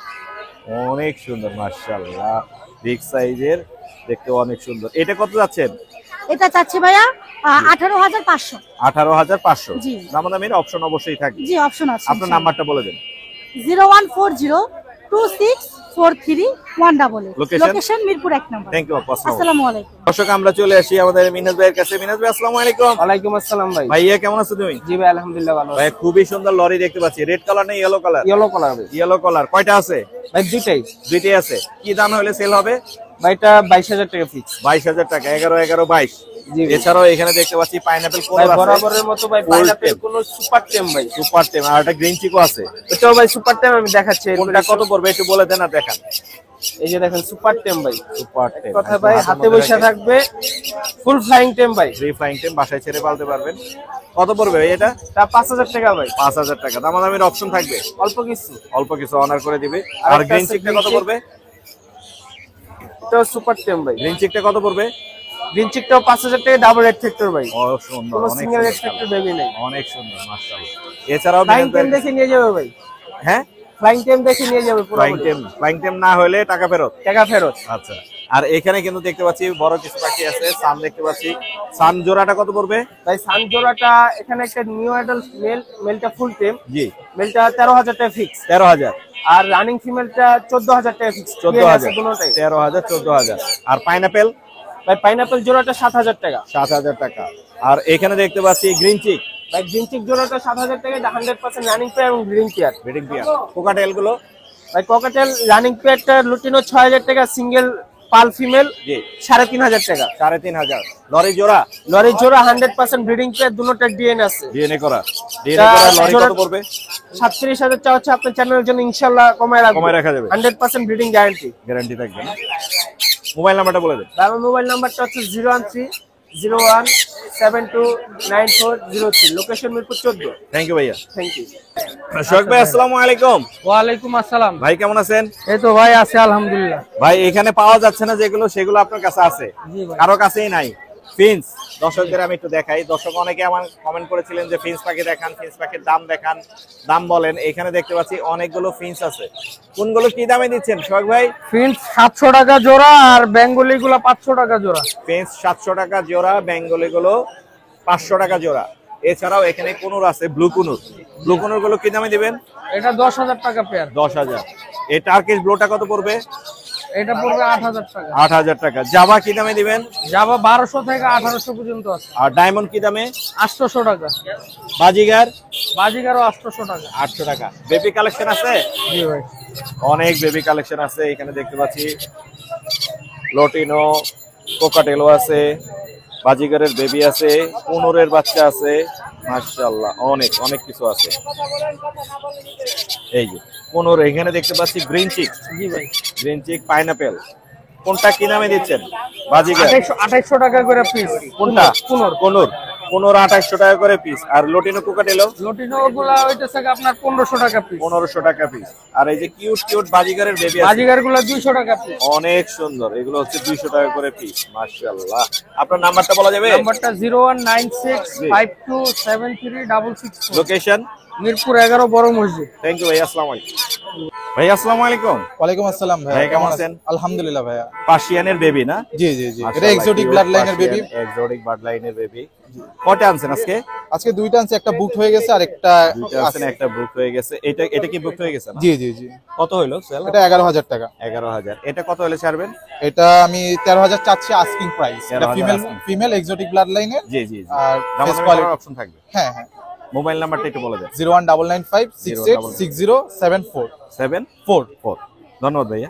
অনেক সুন্দর, মাশাআল্লাহ। বিগ সাইজের, দেখতে অনেক সুন্দর। এটা কত যাচ্ছেন? এটা চাচ্ছি ভাইয়া 18500। 18500। জি। দামাদামির অপশন অবশ্যই থাকবে। জি, অপশন আছে। আপনার নাম্বারটা বলে দেন। 01402643188। Location? লোকেশন মিরপুর 1 নম্বর। থ্যাংক ইউ আপু। আসসালামু আলাইকুম। দর্শক, আমরা চলে আসি আমাদের মিনাজ ভাইয়ের কাছে। মিনাজ ভাই আসসালামু আলাইকুম। ওয়ালাইকুম আসসালাম ভাই। ভাইয়া কেমন আছো তুমি? জি ভাই, আলহামদুলিল্লাহ ভালো ভাই খুবই সুন্দর লরি দেখতে পাচ্ছি। রেড কালার না ইয়েলো কালার? ইয়েলো কালার ভাই। Yellow colour. কয়টা আছে? ভাই দুইটাই। দুইটাই আছে। কি দাম হলে সেল হবে? ভাইটা 22000 টাকা ফিক্স। 22000 টাকা। 11 11 22। জি। এছাড়াও এখানে দেখতে পাচ্ছি পাইনাপেল কোন ভাই আছে? বরাবরের মতো ভাই Full পাইনাপেল টেম। কোন সুপার টেম ভাই। সুপার টেম। আর একটা গ্রিন চিকো আছে। এটাও ভাই সুপার টেম, আমি দেখাচ্ছি। কোনটা কত পড়বে একটু বলে দেন আর দেখান। এই যে দেখেন সুপার টেম ভাই। সুপার টেম। কথা ভাই হাতে বসে থাকবে, ফুল ফ্লাইং টেম ভাই। ফ্রি ফ্লাইং টেম, বাসায় ছেড়ে পালতে পারবেন। কত পড়বে ভাই এটা? তা 5000 টাকা ভাই। 5000 টাকা। দামাদামির অপশন থাকবে? অল্প কিছু। অল্প কিছু অনার করে দিবে। আর আরেকটা গ্রিন আছে চিকটা green কত chick। পড়বে? এটাও সুপার টেম ভাই। গ্রিন চিকটা কত পড়বে? গ্রিন চিকটাও 5000 টাকা, ডাবল রেড ফ্যাক্টর ভাই। ও সুন্দর, কোনো অনেক সিঙ্গেল রেড সুন্দর ফ্যাক্টর কালার। বেবি নেই। অনেক সুন্দর, মাশাআল্লাহ। এছাড়াও ফ্লাইং মিনাজ টেম ভাই- দেখে নিয়ে যাবে ভাই। হ্যাঁ, ফ্লাইং টেম দেখে নিয়ে যাবে পুরো। ফ্লাইং টেম না হলে টাকা ফেরত। টাকা ফেরত। আচ্ছা। আর এখানে কিন্তু দেখতে পাচ্ছি বড় কিছু পাখি আছে। সান দেখতে পাচ্ছি। সান জোড়াটা কত পড়বে? ভাই সান জোড়াটা এখানে একটা নিউ অ্যাডাল্ট মেলটা ফুল টেম। জি। মেলটা 13000 টাকা ফিক্স। 13000। আর রানিং ফিমেলটা 14000 টাকা ফিক্স। 14000। দুটোটাই। 13000 14000। আর পাইনাপেল? ভাই পাইনাপল জোড়াটা 7000 টাকা। 7000 টাকা। আর এখানে দেখতে পাচ্ছি গ্রিন চিক। ভাই গ্রিন চিক জোড়াটা 7000 টাকা, 100% রানিং পেয়ার এবং green pair. Breeding pair. Cockatiel গুলো? ভাই ককাটেল রানিং পেয়ারটা লুটিনো 6000 টাকা, সিঙ্গেল পাল ফিমেল জি। 3500 টাকা। 3500। লরি জোড়া? লরি জোড়া 100% ব্রিডিং পেয়ার, দুটোটা ডিএনএ আছে। ডিএনএ করা। ডিএনএ করা লরি কত পড়বে? 37000 চা হচ্ছে আপনার চ্যানেলের জন্য, ইনশাআল্লাহ কমায় রাখবো। কমায় রাখা যাবে। 100% ব্রিডিং গ্যারান্টি। গ্যারান্টি থাকবে না? মোবাইল নাম্বারটা বলে দেন। আমার মোবাইল নাম্বারটা হচ্ছে 01301729403। লোকেশন মিরপুর 14। থ্যাংক ইউ ভাইয়া। Thank you. শোক ভাই আসসালামু আলাইকুম। ওয়ালাইকুম আসসালাম। ভাই কেমন আছেন? এই তো ভাই আছে আলহামদুলিল্লাহ। ভাই এখানে পাওয়া যাচ্ছে না যেগুলো, সেগুলো আপনার কাছে আছে? জি ভাই। কারো কাছেই নাই। ফিন্স দর্শকদের আমি একটু দেখাই। দর্শক অনেকে আমার কমেন্ট করেছিলেন যে ফিন্স পাখি দেখান, ফিন্স পাখির দাম দেখান, দাম বলেন। এখানে দেখতে পাচ্ছি অনেকগুলো ফিন্স আছে। কোনগুলো কি দামে দিচ্ছেন শোক ভাই? ফিন্স 700 টাকা জোড়া, আর বেঙ্গলি গুলো 500 টাকা জোড়া। ফিন্স 700 টাকা জোড়া, বেঙ্গলি গুলো 500 টাকা জোড়া। এছাড়াও এখানে কুনুর আছে, ব্লু কুনুর। ব্লু কুনুর গুলো কি দামে দিবেন? এটা 10,000 টাকা পেয়ার। 10,000। এই টার্কিশ ব্লুটা কত পড়বে? এটা পড়বে 8,000 টাকা। 8,000 টাকা। জাভা কি দামে দিবেন? জাভা 1200 থেকে 1800 পর্যন্ত আছে। আর ডায়মন্ড কি দামে? 800 টাকা। বাজিগার? বাজিগারও 800 টাকা। 800 টাকা। বেবি কালেকশন আছে? জি ভাই। অনেক বেবি কালেকশন আছে এখানে দেখতে পাচ্ছি। লটিনো, কোকাটেলো আছে, বাজিগারের বেবি আছে, কুনুরের বাচ্চা আছে, মাশাআল্লাহ অনেক অনেক কিছু আছে। এই যে কুনুর এখানে দেখতে পাচ্ছি, গ্রিন চিক। জি ভাই। Green cheek, pineapple. কোনটা কি নামে দিচ্ছেন? বাজিগার 2800 টাকা করে পিস। কোনটা? কুনুর। কুনুর 2800 টাকা করে পিস। আর লটিনো কোকাটেলো? লটিনো গুলা হইতেছে আপনার 1500 টাকা পিস। 1500 টাকা পিস। আর এই যে কিউট কিউট বাজিগারের বেবি আছে, বাজিগার গুলা 200 টাকা পিস। অনেক সুন্দর। এগুলো হচ্ছে 200 টাকা করে পিস। মাশাআল্লাহ। আপনার নাম্বারটা বলা যাবে? নাম্বারটা 0196527366। লোকেশন? মিরপুর 11 বড় মসজিদ। থ্যাংক ইউ ভাই, আসসালামু আলাইকুম। ভাই আসসালামু আলাইকুম। ওয়ালাইকুম আসসালাম ভাই, ভাই, কেমন আছেন? আলহামদুলিল্লাহ ভাইয়া। পার্সিয়ানের বেবি না? জি জি জি, এটা এক্সোটিক ব্লাড লাইনের বেবি। এক্সোটিক ব্লাড লাইনের বেবি। কয়টা আনছেন আজকে? আজকে দুইটা আনছে, একটা বুক হয়ে গেছে আর একটা দুইটা আনছেন, একটা বুক হয়ে গেছে। এটা কি বুক হয়ে গেছে না? জি জি জি। কত হলো সেল? এটা 11,000 টাকা। 11,000। এটা কত হলে ছাড়বেন? এটা আমি 13,000 চাচ্ছি আস্কিং প্রাইস। এটা 13,000 ফিমেল এক্সোটিক ব্লাড লাইনের। জি জি জি। আর দামের ফেস কোয়ালিটি অপশন থাকবে। হ্যাঁ হ্যাঁ। মোবাইল নাম্বারটা একটু বলে দেন। 01995686074 744। ধন্যবাদ ভাইয়া।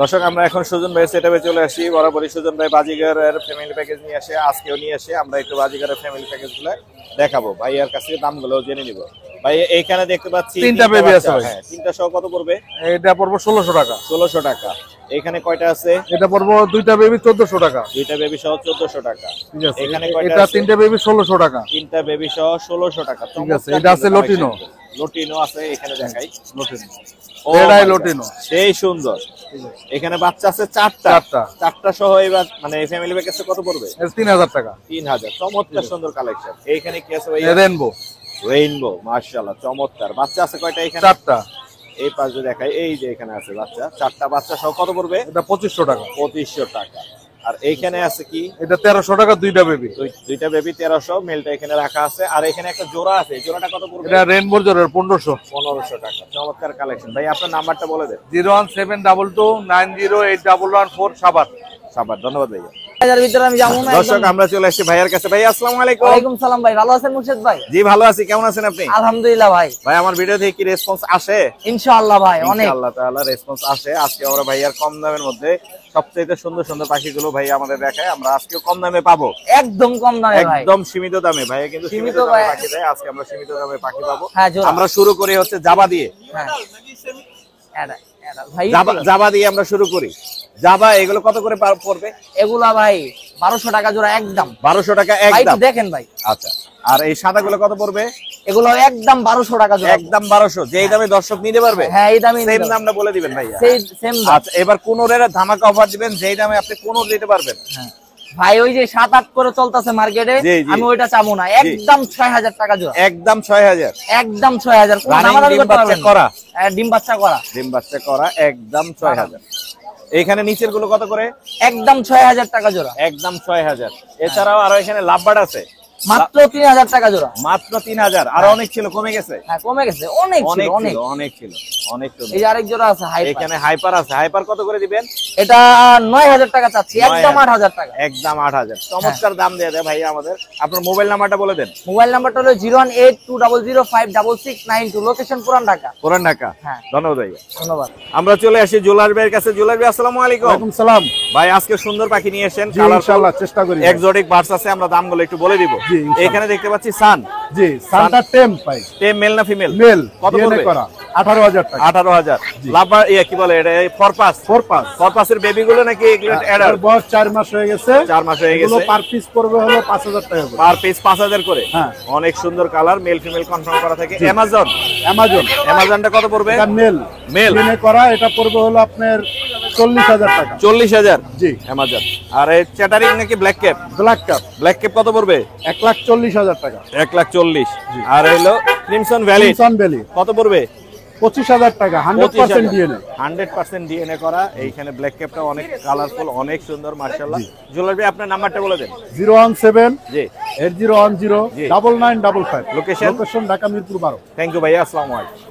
দর্শক, আমরা এখন সুজন ভাই সেটআপে চলে আসি। বরাবরই সুজন ভাই বাজিগারের ফ্যামিলি প্যাকেজ নিয়ে আসে, আজকেও নিয়ে আসে। আমরা একটু বাজিগারের ফ্যামিলি প্যাকেজগুলো দেখাবো, ভাইয়ার কাছে দামগুলো জেনে নিব। ভাই এইখানে দেখতে পাচ্ছি তিনটা বেবি আছে ভাই। হ্যাঁ, তিনটা সহ কত পড়বে? এটা পড়বো 1600 টাকা। 1600 টাকা। এখানে কয়টা আছে? এটা পড়বো দুইটা বেবি 1400 টাকা। দুইটা বেবি সহ 1400 টাকা। ঠিক আছে। এখানে কয়টা এটা আছে? তিনটা বেবি 1600 টাকা। তিনটা বেবি সহ 1600 টাকা। ঠিক আছে। এটা আছে লটিনো। লটিনো আছে এখানে, দেখাই। লটিনো। ও এটাই my God, লটিনো। সেই সুন্দর। এখানে বাচ্চা আছে চারটা। চারটা সহ এবার মানে ফ্যামিলি প্যাকেজে কত পড়বে? এটা 3000 টাকা। 3000। চমৎকার সুন্দর কালেকশন। এইখানে কি আছে ভাই? রেইনবো। রেইনবো, মাশাআল্লাহ চমৎকার। বাচ্চা আছে কয়টা এখানে? চারটা। এই পাশে দেখাই, এই যে এখানে আছে বাচ্চা। চারটা বাচ্চা সহ কত পড়বে? এটা 2500 টাকা। 2500 টাকা। আর এইখানে আছে কি? এটা 1300 টাকা দুইটা বেবি। দুইটা বেবি 1300। মেলটা এখানে রাখা আছে। আর এখানে একটা জোড়া আছে, জোড়াটা কত পড়বে? এটা রেইনবোর জোড়া 1500। 1500 টাকা। চমৎকার কালেকশন। ভাই আপনার নাম্বারটা বলে দেন। 017229084 সাবার। ধন্যবাদ ভাইয়া। ভিতরে আমি যাবো না। দর্শক, আমরা চলে আসছি ভাইয়ার কাছে। ভাই আসসালামু আলাইকুম। ওয়ালাইকুম সালাম ভাই, ভালো আছেন মুর্শিদ ভাই? জি ভালো আছি। কেমন আছেন আপনি? আলহামদুলিল্লাহ ভাই। ভাই আমার ভিডিও থেকে কি রেসপন্স আসে? ইনশাআল্লাহ ভাই, অনেক। ইনশাআল্লাহ তাআলা রেসপন্স আসে। আজকে আমরা ভাইয়ার কম দামের মধ্যে সবচেয়ে সুন্দর সুন্দর পাখিগুলো ভাই আমাদের দেখায়। আমরা আজকে কম দামে পাবো, একদম কম দামে ভাই, একদম সীমিত দামে। ভাইয়া কিন্তু সীমিত দামে ভাই। পাখি দেয়। আজকে আমরা সীমিত দামে পাখি পাবো। হ্যাঁ, জোড়া। আমরা শুরু করি হচ্ছে জাবা দিয়ে। হ্যাঁ। ভাই জাবা দিয়ে আমরা শুরু করি। জাবা এগুলো কত করে পড়বে? এগুলা ভাই 1200 টাকা জোড়া একদম। 1200 টাকা ভাই একদম। একটু দেখেন ভাই। আচ্ছা। আর এই সাদাগুলো কত পড়বে? এগুলো একদম 1200 টাকা জোড়া। একদম 1200। যেই দামে দর্শক নিতে পারবে, হ্যাঁ এই দামে সেম দামটা বলে দিবেন ভাইয়া। সেম। আচ্ছা, এবার কোনোরের ধামাকা অফার দিবেন, যেই দামে আপনি কোনোর দিতে পারবেন। ভাই ওই যে 7-8 করে চলতেছে মার্কেটে, জি, জি। আমি ওইটা চাবো না। একদম 6000 টাকা জোড়া। একদম 6000। একদম 6000। কোন রানিং দামাদামি ডিম করতে বাচ্চা পারবেন না। করা। ডিম বাচ্চা করা। ডিম বাচ্চা করা একদম 6000। এখানে নিচের গুলো কত করে? একদম 6000 টাকা জোড়া। একদম 6000। এছাড়াও আরো এখানে লাভবার্ড আছে, মাত্র 3000 টাকা জোড়া। মাত্র 3000। আর অনেক ছিল, কমে গেছে। হ্যাঁ কমে গেছে, অনেক ছিল, অনেক। অনেক ছিল, অনেক ছিল। এই যে আরেক জোড়া আছে হাইপার। এখানে হাইপার আছে। হাইপার কত করে দিবেন? এটা 9000 টাকা চাচ্ছি, একদম 8000 টাকা। একদম 8000। চমৎকার দাম দিয়ে দেয় ভাই আমাদের। আপনার মোবাইল নাম্বারটা বলে দেন। মোবাইল নাম্বারটা হলো 01820056692। লোকেশন পুরান ঢাকা। পুরান ঢাকা। হ্যাঁ। ধন্যবাদ ভাইয়া। ধন্যবাদ। আমরা চলে আসি জুয়েলার ভাইয়ের কাছে। জুয়েলার ভাই আসসালামু আলাইকুম। ওয়ালাইকুম সালাম। ভাই আজকে সুন্দর পাখি নিয়ে এসেছেন। জি ইনশাআল্লাহ চেষ্টা করি। এক্সোটিক বার্ডস আছে, আমরা দামগুলো একটু বলে দিব। জি, ইনশাআল্লাহ। এখানে দেখতে পাচ্ছি সান। জি সানটা টেম পাই। টেম মেল না ফিমেল? মেল। কত পড়বে? করা 18000 টাকা। 18000। লাভবার কি বলে এটা? ফরপাস। ফরপাসের বেবি গুলো নাকি এগুলো অ্যাডাল্ট? বয়স 4 মাস হয়ে গেছে। 4 মাস হয়ে গেছে। এগুলো পার পিস পড়বে হলো 5000 টাকা করে। পার পিস 5000 করে। হ্যাঁ। অনেক সুন্দর কালার, মেল ফিমেল কনফার্ম করা থাকে। অ্যামাজন। অ্যামাজনটা কত পড়বে? এটা মেল। মেল মেলে করা, এটা পড়বে হলো আপনার 40000 টাকা। 40000। জি। অ্যামাজন। আর এই চ্যাটারিং নাকি black cap? Black cup. Black cap কত পড়বে? 1,40,000 টাকা। 1,40,000। আর হলো ক্রিমসন ভ্যালি ক্রিমসন ভ্যালি কত পড়বে? 25,000 টাকা 100% ডিএনএ 100% ডিএনএ করা। এইখানে ব্ল্যাক ক্যাপটা অনেক কালারফুল, অনেক সুন্দর মাশাআল্লাহ। জুয়েল ভাই আপনার নাম্বারটা বলে দেন। 017 জি 8010 জি। 9955 location Dhaka Mirpur 12। Thank you ভাইয়া, আসসালামু আলাইকুম।